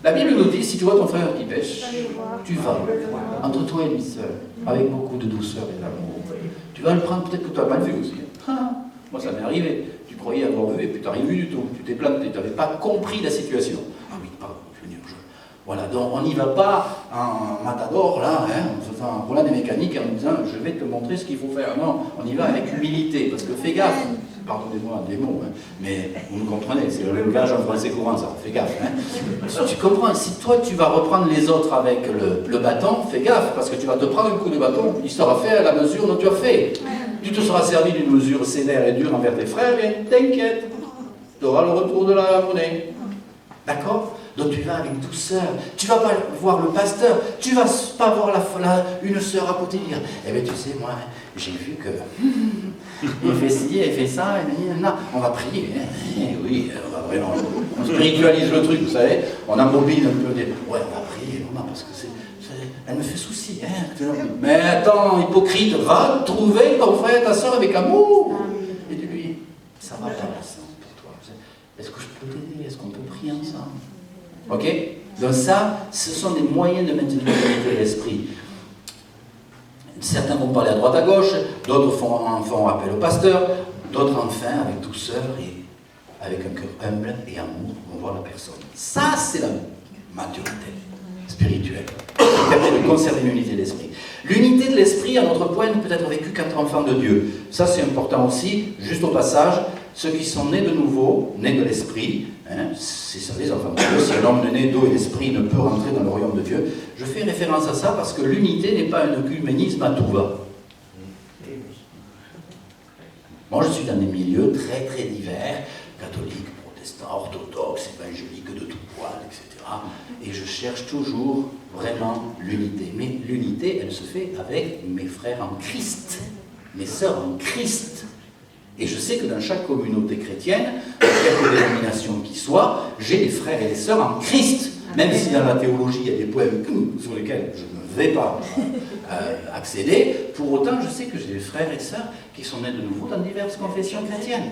La Bible nous dit, si tu vois ton frère qui pêche, tu vas, entre toi et lui seul, avec beaucoup de douceur et d'amour. Tu vas le prendre, peut-être que tu as mal vu aussi. Moi, ça m'est arrivé. Tu croyais avoir vu et puis tu n'as rien vu du tout. Tu t'es planté, tu n'avais pas compris la situation. Ah oui, pardon, je veux dire, voilà, donc on n'y va pas en matador, là, hein, faisant rouler des mécaniques et en me disant je vais te montrer ce qu'il faut faire. Non, on y va avec humilité, parce que fais gaffe, pardonnez-moi des mots, hein, mais vous me comprenez, c'est le langage en français courant ça, fais gaffe. Hein. Tu comprends, si toi tu vas reprendre les autres avec le bâton, fais gaffe, parce que tu vas te prendre un coup de bâton, il sera fait à la mesure dont tu as fait. Tu te seras servi d'une mesure sévère et dure envers tes frères, et t'inquiète, tu auras le retour de la monnaie. D'accord? Donc tu vas avec douceur, tu vas pas voir le pasteur, tu vas pas voir une sœur à côté dire eh bien tu sais moi j'ai vu que il fait ci, il fait ça, non, on va prier, oui, on va vraiment, on spiritualise le truc, vous savez, on embobine un peu, ouais on va prier, non, parce que elle me fait souci, hein. Mais attends, hypocrite, va trouver ton frère, ta soeur avec amour, et dis-lui, ça va pas ça pour toi, est-ce que je peux t'aider, est-ce qu'on peut prier ensemble? Ok? Donc ça, ce sont des moyens de maintenir l'unité de l'esprit. Certains vont parler à droite à gauche, d'autres font appel au pasteur, d'autres enfin, avec douceur et avec un cœur humble et amour, vont voir la personne. Ça, c'est la maturité spirituelle, qui permet de conserver l'unité de l'esprit. L'unité de l'esprit, à notre point, ne peut être vécue qu'entre enfants de Dieu. Ça, c'est important aussi, juste au passage, ceux qui sont nés de nouveau, nés de l'esprit, hein, c'est ça les enfants de Dieu, si un homme né d'eau et d'esprit ne peut rentrer dans le royaume de Dieu. Je fais référence à ça parce que l'unité n'est pas un œcuménisme à tout va. Moi, je suis dans des milieux très très divers, catholiques, protestants, orthodoxes, évangéliques de tout poil, etc. Et je cherche toujours vraiment l'unité. Mais l'unité, elle se fait avec mes frères en Christ, mes sœurs en Christ. Et je sais que dans chaque communauté chrétienne, quelque dénomination qui soit, j'ai des frères et des sœurs en Christ. Même si dans la théologie, il y a des points sur lesquels je ne vais pas accéder, pour autant, je sais que j'ai des frères et sœurs qui sont nés de nouveau dans diverses confessions chrétiennes.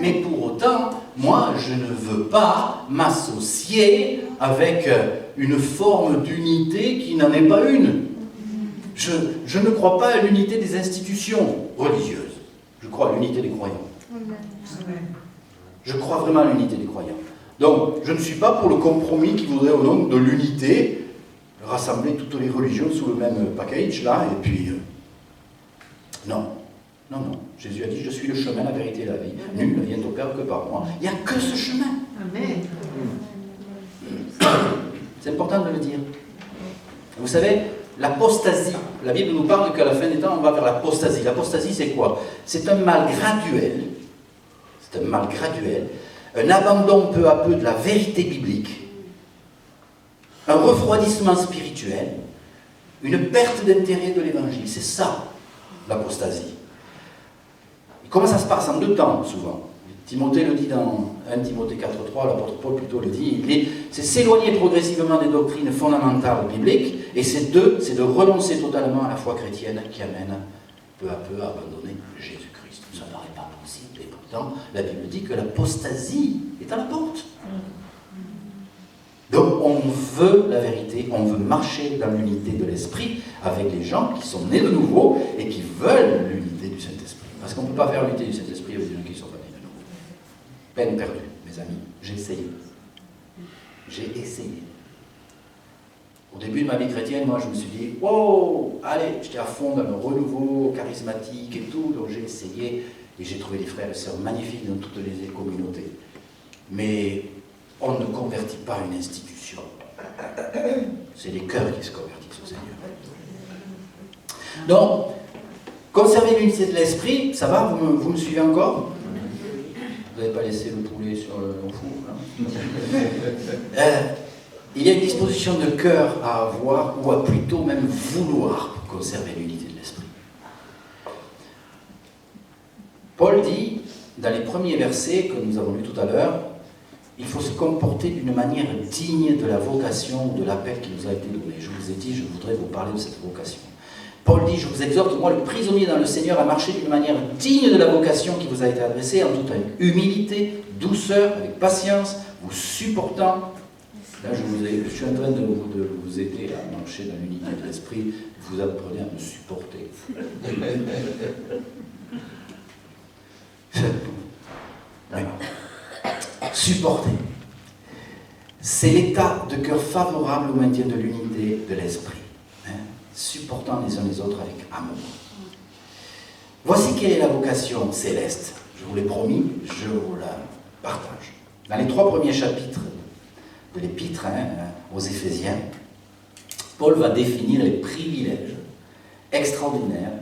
Mais pour autant, moi, je ne veux pas m'associer avec une forme d'unité qui n'en est pas une. Je ne crois pas à l'unité des institutions religieuses. Je crois à l'unité des croyants. Je crois vraiment à l'unité des croyants. Donc, je ne suis pas pour le compromis qui voudrait, au nom de l'unité, rassembler toutes les religions sous le même package, là, et puis... Non. Non, non. Jésus a dit, je suis le chemin, la vérité et la vie. Nul ne vient au Père que par moi. Il n'y a que ce chemin. Amen. C'est important de le dire. Vous savez, l'apostasie, la Bible nous parle qu'à la fin des temps, on va vers l'apostasie. L'apostasie, c'est quoi? C'est un mal graduel. C'est un mal graduel. Un abandon peu à peu de la vérité biblique. Un refroidissement spirituel. Une perte d'intérêt de l'évangile. C'est ça, l'apostasie. Et comment ça se passe? En deux temps, souvent. Timothée le dit dans 1 Timothée 4.3, l'apôtre Paul plutôt le dit, c'est s'éloigner progressivement des doctrines fondamentales bibliques, et c'est de renoncer totalement à la foi chrétienne qui amène peu à peu à abandonner Jésus-Christ. Ça n'aurait pas possible, et pourtant la Bible dit que l'apostasie est à la porte. Donc on veut la vérité, on veut marcher dans l'unité de l'esprit avec les gens qui sont nés de nouveau et qui veulent l'unité du Saint-Esprit. Parce qu'on ne peut pas faire l'unité du Saint-Esprit avec des gens qui sont pas nés de nouveau. Peine perdue, mes amis, j'ai essayé. J'ai essayé. Au début de ma vie chrétienne, moi je me suis dit, oh, allez, j'étais à fond dans le renouveau charismatique et tout, donc j'ai essayé et j'ai trouvé des frères et sœurs magnifiques dans toutes les communautés. Mais on ne convertit pas une institution. C'est les cœurs qui se convertissent au Seigneur. Donc, conserver l'unité de l'esprit, ça va, vous me suivez encore? Vous n'avez pas laissé le poulet sur le four, hein? Il y a une disposition de cœur à avoir, ou à plutôt même vouloir, pour conserver l'unité de l'esprit. Paul dit, dans les premiers versets que nous avons lus tout à l'heure, il faut se comporter d'une manière digne de la vocation, de l'appel qui nous a été donné. Je vous ai dit, je voudrais vous parler de cette vocation. Paul dit, je vous exhorte, moi le prisonnier dans le Seigneur, à marcher d'une manière digne de la vocation qui vous a été adressée, en toute humilité, douceur, avec patience, vous supportant. Là, je suis en train de vous aider à marcher dans l'unité de l'esprit. Vous apprenez à me supporter. Oui. Supporter. C'est l'état de cœur favorable au maintien de l'unité de l'esprit. Hein? supportant les uns les autres avec amour. Voici quelle est la vocation céleste. Je vous l'ai promis, je vous la partage. Dans les 3 premiers chapitres de l'épître aux Éphésiens, Paul va définir les privilèges extraordinaires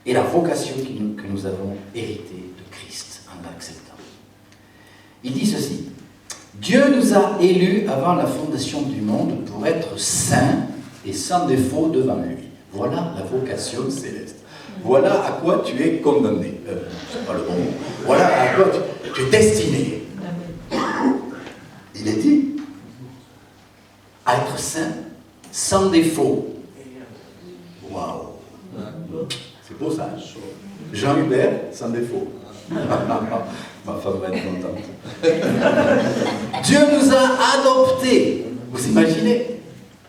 et la vocation que nous avons héritée de Christ en l'acceptant. Il dit ceci: Dieu nous a élus avant la fondation du monde pour être saints et sans défaut devant lui. Voilà la vocation céleste. Voilà à quoi tu es condamné. C'est pas le bon mot. Voilà à quoi tu es destiné. Il est dit à être saint, sans défaut. Waouh! C'est beau ça. Jean Hubert, sans défaut. Ma femme va être contente. Dieu nous a adoptés. Vous imaginez?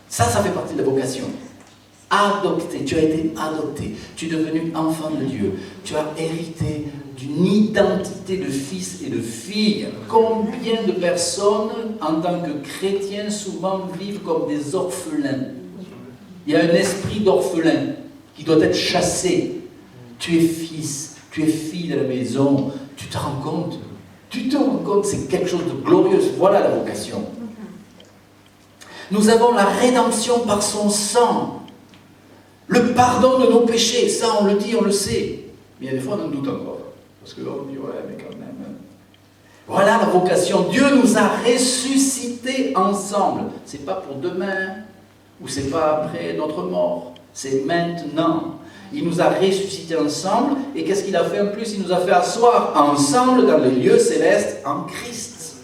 Ça fait partie de la vocation. Adopté, tu as été adopté, tu es devenu enfant de Dieu, tu as hérité d'une identité de fils et de fille. Combien de personnes, en tant que chrétiens, souvent vivent comme des orphelins? Il y a un esprit d'orphelin qui doit être chassé. Tu es fils, tu es fille de la maison, tu te rends compte? Tu te rends compte, c'est quelque chose de glorieux. Voilà la vocation. Nous avons la rédemption par son sang. Le pardon de nos péchés, ça on le dit, on le sait. Mais il y a des fois on en doute encore. Parce que là on dit, ouais, mais quand même. Voilà la vocation. Dieu nous a ressuscités ensemble. C'est pas pour demain, ou c'est pas après notre mort. C'est maintenant. Il nous a ressuscités ensemble. Et qu'est-ce qu'il a fait en plus? Il nous a fait asseoir ensemble dans les lieux célestes en Christ.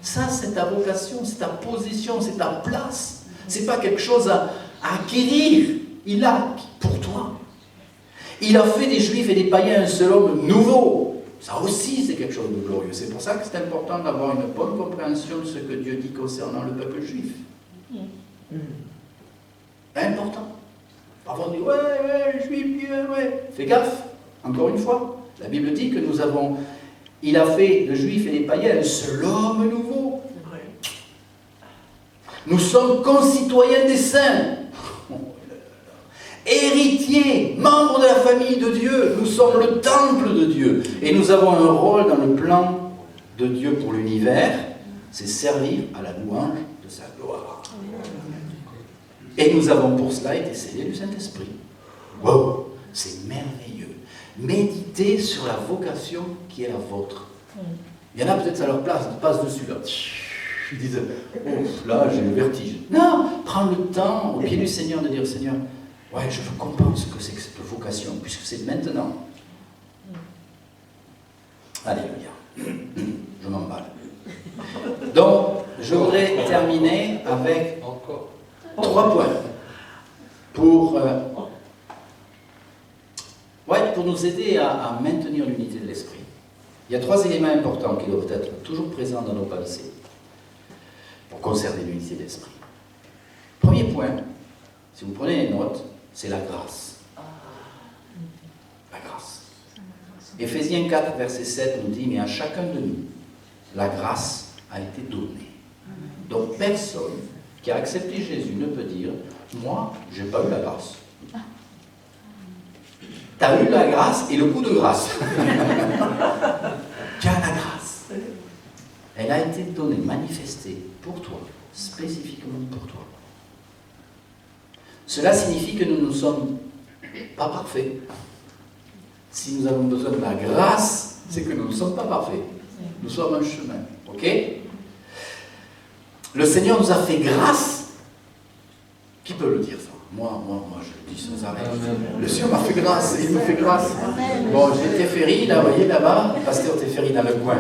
Ça, c'est ta vocation, c'est ta position, c'est ta place. C'est pas quelque chose à acquérir. Il a pour toi. Il a fait des Juifs et des païens un seul homme nouveau. Ça aussi, c'est quelque chose de glorieux. C'est pour ça que c'est important d'avoir une bonne compréhension de ce que Dieu dit concernant le peuple juif. Important. Parfois on dit, ouais, juif, bien, ouais. Fais gaffe, encore une fois. La Bible dit que il a fait de Juifs et des païens un seul homme nouveau. Nous sommes concitoyens des saints. Héritiers, membres de la famille de Dieu, nous sommes le temple de Dieu et nous avons un rôle dans le plan de Dieu pour l'univers, c'est servir à la louange de sa gloire. Et nous avons pour cela été scellés du Saint-Esprit. Wow, c'est merveilleux. Méditez sur la vocation qui est la vôtre. Il y en a peut-être à leur place, ils passent dessus là. Ils disent, oh, là j'ai le vertige. Non, prends le temps au pied du Seigneur de dire, Seigneur, ouais, je veux comprendre ce que c'est que cette vocation, puisque c'est maintenant. Alléluia. Je m'emballe. Donc, je voudrais terminer avec 3 points pour nous aider à maintenir l'unité de l'esprit. Il y a 3 éléments importants qui doivent être toujours présents dans nos pensées pour conserver l'unité de l'esprit. Premier point, si vous prenez les notes, c'est la grâce. La grâce. Éphésiens 4, verset 7 nous dit, mais à chacun de nous, la grâce a été donnée. Donc personne qui a accepté Jésus ne peut dire, moi, je n'ai pas eu la grâce. Tu as eu la grâce et le coup de grâce. Tu as la grâce. Elle a été donnée, manifestée pour toi, spécifiquement pour toi. Cela signifie que nous ne sommes pas parfaits. Si nous avons besoin de la grâce, c'est que nous ne sommes pas parfaits. Nous sommes un chemin. Ok? Le Seigneur nous a fait grâce. Qui peut le dire ça? Moi, je le dis sans arrêt. Le Seigneur m'a fait grâce, il me fait grâce. Bon, j'ai Teferi, là, vous voyez, là-bas, le pasteur Teferi dans le coin.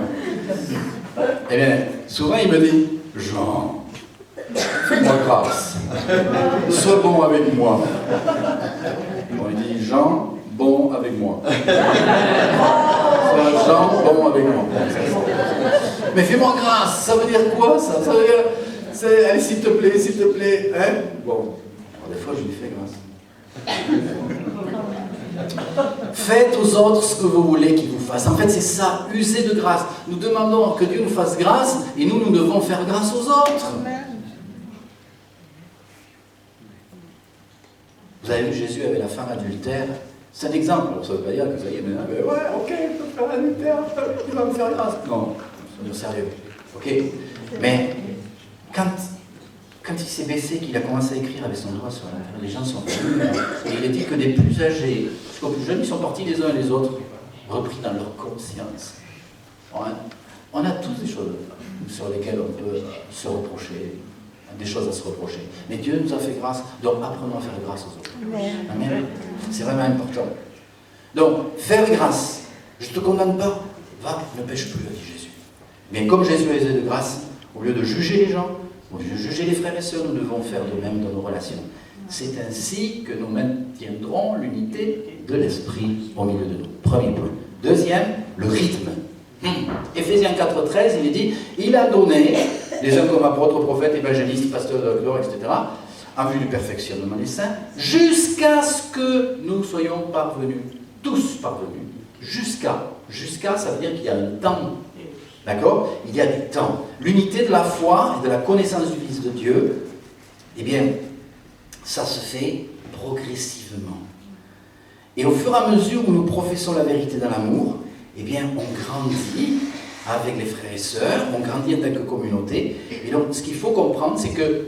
Eh bien, souvent il me dit, Jean, fais-moi grâce. Sois bon avec moi. Bon, il dit, Jean, bon avec moi. Sois Jean, bon avec moi. Mais fais-moi grâce, ça veut dire quoi ça? Ça veut dire, allez, s'il te plaît, hein? Bon, alors, des fois je lui fais grâce. Faites aux autres ce que vous voulez qu'ils vous fassent. En fait, c'est ça, user de grâce. Nous demandons que Dieu nous fasse grâce et nous devons faire grâce aux autres. Vous Vous avez vu Jésus avec la femme adultère. C'est un exemple. Alors, ça ne veut pas dire que ça y est, mais ouais, ok, je peux faire adultère, tu vas me faire grâce. Non, soyons sérieux. Ok. Mais quand il s'est baissé, qu'il a commencé à écrire avec son doigt sur la terre, les gens sont venus. Et il a dit que des plus âgés, jusqu'aux plus jeunes, ils sont partis les uns et les autres, repris dans leur conscience. On a tous des choses sur lesquelles on peut se reprocher, des choses à se reprocher. Mais Dieu nous a fait grâce, donc apprenons à faire grâce aux autres. Amen. C'est vraiment important. Donc, faire grâce. Je ne te condamne pas. Va, ne pêche plus, a dit Jésus. Mais comme Jésus a usé de grâce, au lieu de juger les gens, au lieu de juger les frères et sœurs, nous devons faire de même dans nos relations. C'est ainsi que nous maintiendrons l'unité de l'esprit au milieu de nous. Premier point. Deuxième, le rythme. Éphésiens 4,13, il est dit, il a donné les uns comme apôtres, prophètes, évangélistes, pasteurs de la gloire, etc., en vue du perfectionnement des saints, jusqu'à ce que nous soyons parvenus, tous parvenus, jusqu'à, ça veut dire qu'il y a un temps, d'accord? Il y a du temps. L'unité de la foi et de la connaissance du Fils de Dieu, eh bien, ça se fait progressivement. Et au fur et à mesure où nous professons la vérité dans l'amour, eh bien, on grandit avec les frères et sœurs, on grandit en tant que communauté. Et donc, ce qu'il faut comprendre, c'est que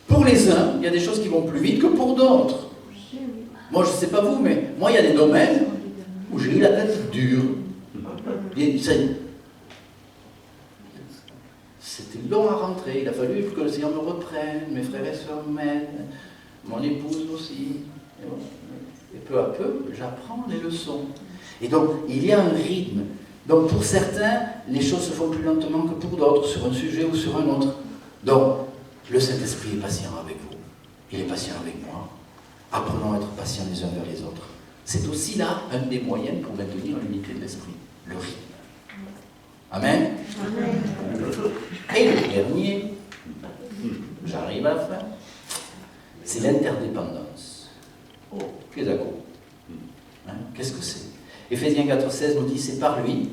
pour les uns, il y a des choses qui vont plus vite que pour d'autres. Moi, je ne sais pas vous, mais moi, il y a des domaines où j'ai eu la tête dure. C'était long à rentrer, il a fallu que le Seigneur me reprenne, mes frères et sœurs m'aident, mon épouse aussi. Et peu à peu, j'apprends les leçons. Et donc, il y a un rythme. Donc, pour certains, les choses se font plus lentement que pour d'autres, sur un sujet ou sur un autre. Donc, le Saint-Esprit est patient avec vous. Il est patient avec moi. Apprenons à être patients les uns vers les autres. C'est aussi là un des moyens pour maintenir l'unité de l'esprit, le rythme. Amen. Et le dernier, j'arrive à la fin, c'est l'interdépendance. Qui est d'accord? Qu'est-ce que c'est? Éphésiens 4,16 nous dit, c'est par lui,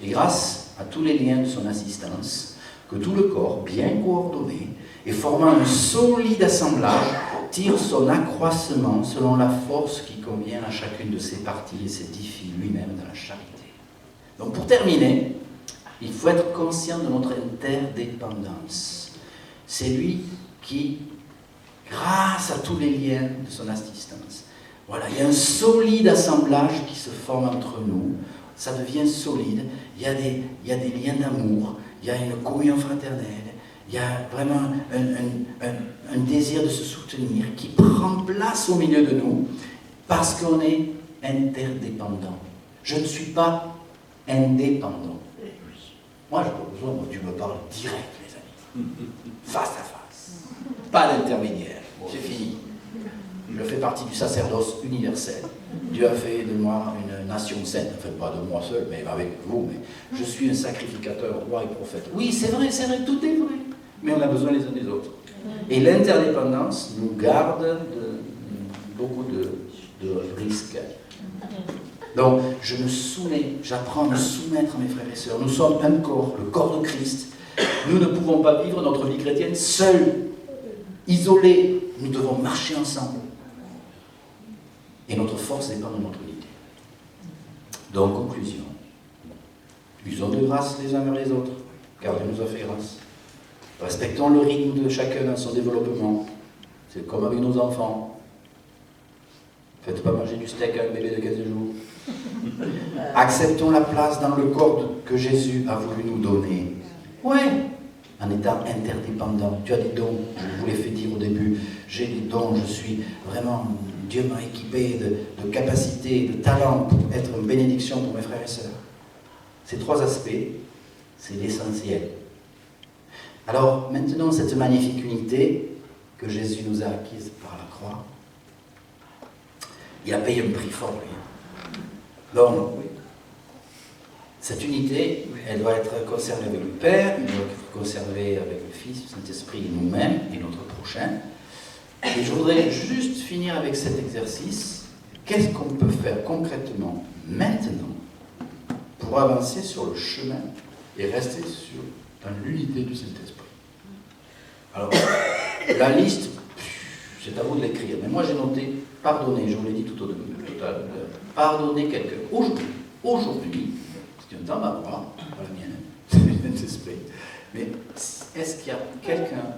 et grâce à tous les liens de son assistance, que tout le corps, bien coordonné, et formant un solide assemblage, tire son accroissement selon la force qui convient à chacune de ses parties et s'édifie lui-même dans la charité. Donc pour terminer, il faut être conscient de notre interdépendance. C'est lui qui, grâce à tous les liens de son assistance, voilà, il y a un solide assemblage qui se forme entre nous, ça devient solide, il y a des liens d'amour, il y a une communion fraternelle, il y a vraiment un désir de se soutenir qui prend place au milieu de nous parce qu'on est interdépendant. Je ne suis pas indépendant. Moi, je n'ai pas besoin, tu me parles direct, les amis. Face à face. Pas d'intermédiaire. C'est fini. Je fais partie du sacerdoce universel. Dieu a fait de moi une nation sainte. Enfin, pas de moi seul, mais avec vous. Mais je suis un sacrificateur, roi et prophète. Oui, c'est vrai, tout est vrai. Mais on a besoin les uns des autres. Et l'interdépendance nous garde de beaucoup de risques. Donc, je me soumets, j'apprends à me soumettre à mes frères et sœurs. Nous sommes un corps, le corps de Christ. Nous ne pouvons pas vivre notre vie chrétienne seuls, isolés. Nous devons marcher ensemble. Et notre force dépend de notre unité. Donc, conclusion. Usons de grâce les uns vers les autres, car Dieu nous a fait grâce. Respectons le rythme de chacun dans son développement. C'est comme avec nos enfants. Faites pas manger du steak à un bébé de 15 jours. Acceptons la place dans le corps que Jésus a voulu nous donner. Ouais, en étant interdépendant. Tu as des dons, je vous l'ai fait dire au début. J'ai des dons, je suis vraiment... Dieu m'a équipé de capacités, de talents pour être une bénédiction pour mes frères et sœurs. Ces trois aspects, c'est l'essentiel. Alors, maintenant, cette magnifique unité que Jésus nous a acquise par la croix, il a payé un prix fort, lui. Donc, cette unité, elle doit être conservée avec le Père, elle doit être conservée avec le Fils, le Saint-Esprit et nous-mêmes, et notre prochain. Et je voudrais juste finir avec cet exercice. Qu'est-ce qu'on peut faire concrètement, maintenant, pour avancer sur le chemin et rester dans l'unité du Saint-Esprit? Alors, la liste, c'est à vous de l'écrire, mais moi j'ai noté pardonner, je vous l'ai dit tout à l'heure, pardonner quelqu'un. Aujourd'hui, c'est une dans ma voix, pas la mienne, c'est le Saint-Esprit, mais est-ce qu'il y a quelqu'un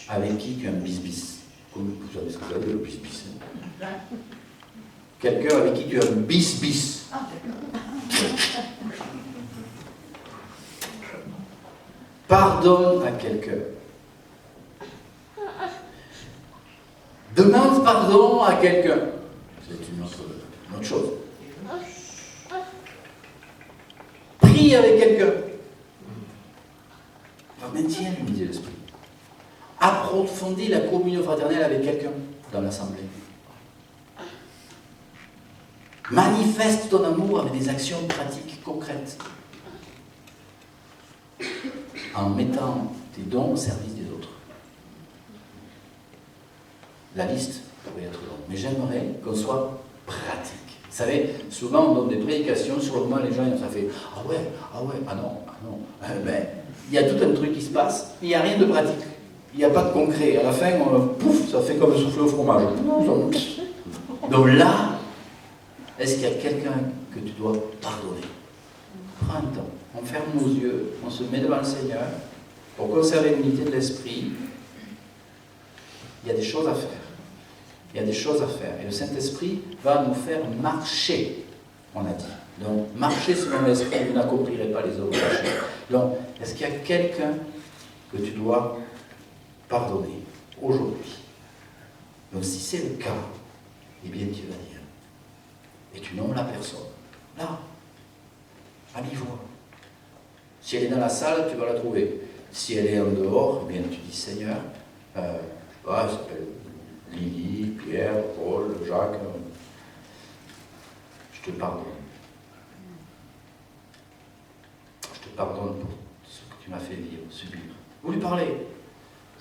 avec qui tu as un bis-bis? Vous savez ce que ça veut dire, le bis-bis? Quelqu'un avec qui tu as un bis-bis? Pardonne à quelqu'un. Demande pardon à quelqu'un. C'est une autre chose. Prie avec quelqu'un. Maintiens l'unité de l'esprit. Approfondis la communion fraternelle avec quelqu'un dans l'assemblée. Manifeste ton amour avec des actions pratiques concrètes. En mettant tes dons au service des autres. La liste pourrait être longue, mais j'aimerais qu'on soit pratique. Vous savez, souvent on donne des prédications, sur le moment les gens ça fait « ah ouais, ah non. » Ben, il y a tout un truc qui se passe, il n'y a rien de pratique. Il n'y a pas de concret. À la fin, pouf, ça fait comme souffler au fromage. Donc là, est-ce qu'il y a quelqu'un que tu dois pardonner? Prends un temps, on ferme nos yeux, on se met devant le Seigneur pour conserver l'unité de l'esprit. Il y a des choses à faire. Il y a des choses à faire. Et le Saint-Esprit va nous faire marcher, on a dit. Donc, marcher selon l'Esprit, vous n'accomplirez pas les œuvres de la chair. Donc, est-ce qu'il y a quelqu'un que tu dois pardonner aujourd'hui? Donc, si c'est le cas, eh bien, tu vas dire. Et tu nommes la personne. Là, à mi-voix. Si elle est dans la salle, tu vas la trouver. Si elle est en dehors, eh bien, tu dis, Seigneur, elle s'appelle Lily, Pierre, Paul, Jacques, je te pardonne. Je te pardonne pour ce que tu m'as fait vivre, subir. Vous lui parlez.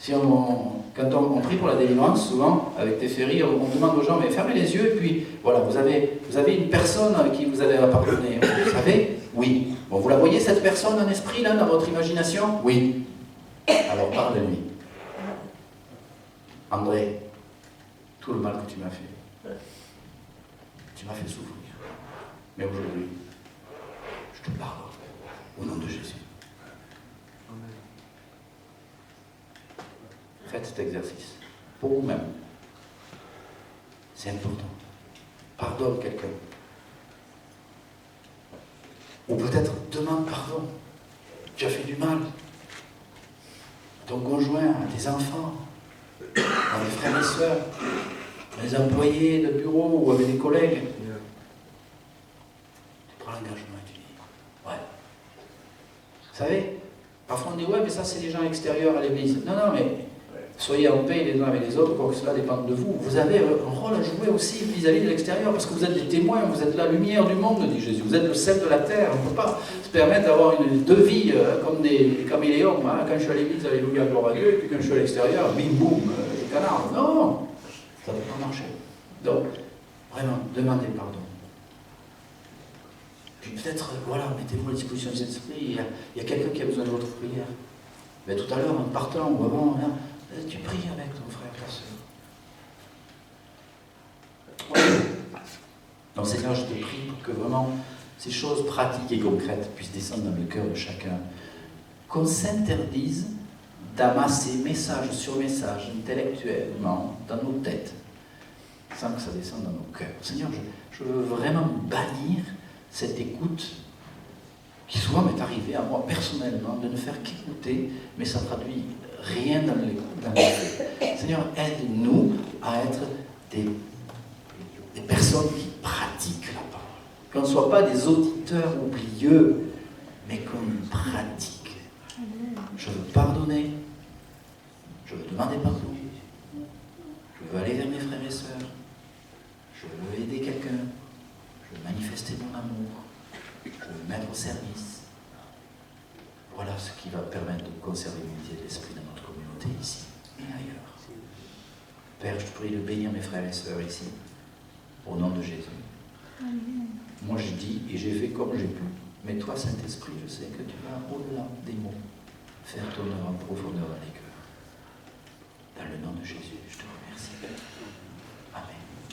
Quand on prie pour la délivrance, souvent, avec Teferi, on demande aux gens, mais fermez les yeux, et puis, voilà, vous avez une personne à qui vous avez à pardonner. Vous savez? Oui. Bon, vous la voyez, cette personne, en esprit, là, dans votre imagination? Oui. Alors, parlez-lui. André, tout le mal que tu m'as fait, tu m'as fait souffrir. Mais aujourd'hui, je te pardonne. Au nom de Jésus. Faites cet exercice. Pour vous-même. C'est important. Pardonne quelqu'un. Ou peut-être demande pardon. Tu as fait du mal. À ton conjoint, à tes enfants, à tes frères et sœurs, à des employés de bureau ou avec des collègues. Tu prends l'engagement et tu dis, ouais. Vous savez, parfois on dit, ouais, mais ça c'est les gens extérieurs à l'église. Non, mais soyez en paix les uns avec les autres, pour que cela dépende de vous. Vous avez un rôle à jouer aussi vis-à-vis de l'extérieur, parce que vous êtes des témoins, vous êtes la lumière du monde, dit Jésus. Vous êtes le sel de la terre. On ne peut pas se permettre d'avoir deux vies comme des caméléons. Hein. Quand je suis à l'église, alléluia, gloire à Dieu, et puis quand je suis à l'extérieur, bim boum, les canards. Non, ça ne peut pas marcher. Donc, vraiment, demandez pardon. Puis peut-être, voilà, mettez-vous à la disposition de cet esprit. Il y a quelqu'un qui a besoin de votre prière. Mais tout à l'heure, en partant, ou avant, là, tu pries avec ton frère, ta soeur. Donc Seigneur, je te prie pour que vraiment ces choses pratiques et concrètes puissent descendre dans le cœur de chacun. Qu'on s'interdise d'amasser message sur message intellectuellement dans nos têtes, sans que ça descende dans nos cœurs. Seigneur, je veux vraiment bannir cette écoute qui souvent m'est arrivée à moi personnellement, de ne faire qu'écouter, mais ça traduit rien dans les faits. Seigneur, aide-nous à être des personnes qui pratiquent la parole. Qu'on ne soit pas des auditeurs oublieux, mais qu'on pratique. Je veux pardonner. Je veux demander pardon. Je veux aller vers mes frères et sœurs. Je veux aider quelqu'un. Je veux manifester mon amour. Je veux me mettre au service. Voilà ce qui va permettre de conserver l'unité de l'esprit dans notre communauté ici et ailleurs. Père, je te prie de bénir mes frères et sœurs ici, au nom de Jésus. Amen. Moi je dis et j'ai fait comme j'ai pu, mais toi Saint-Esprit, je sais que tu vas au-delà des mots faire ton œuvre en profondeur dans les cœurs. Dans le nom de Jésus, je te remercie. Amen.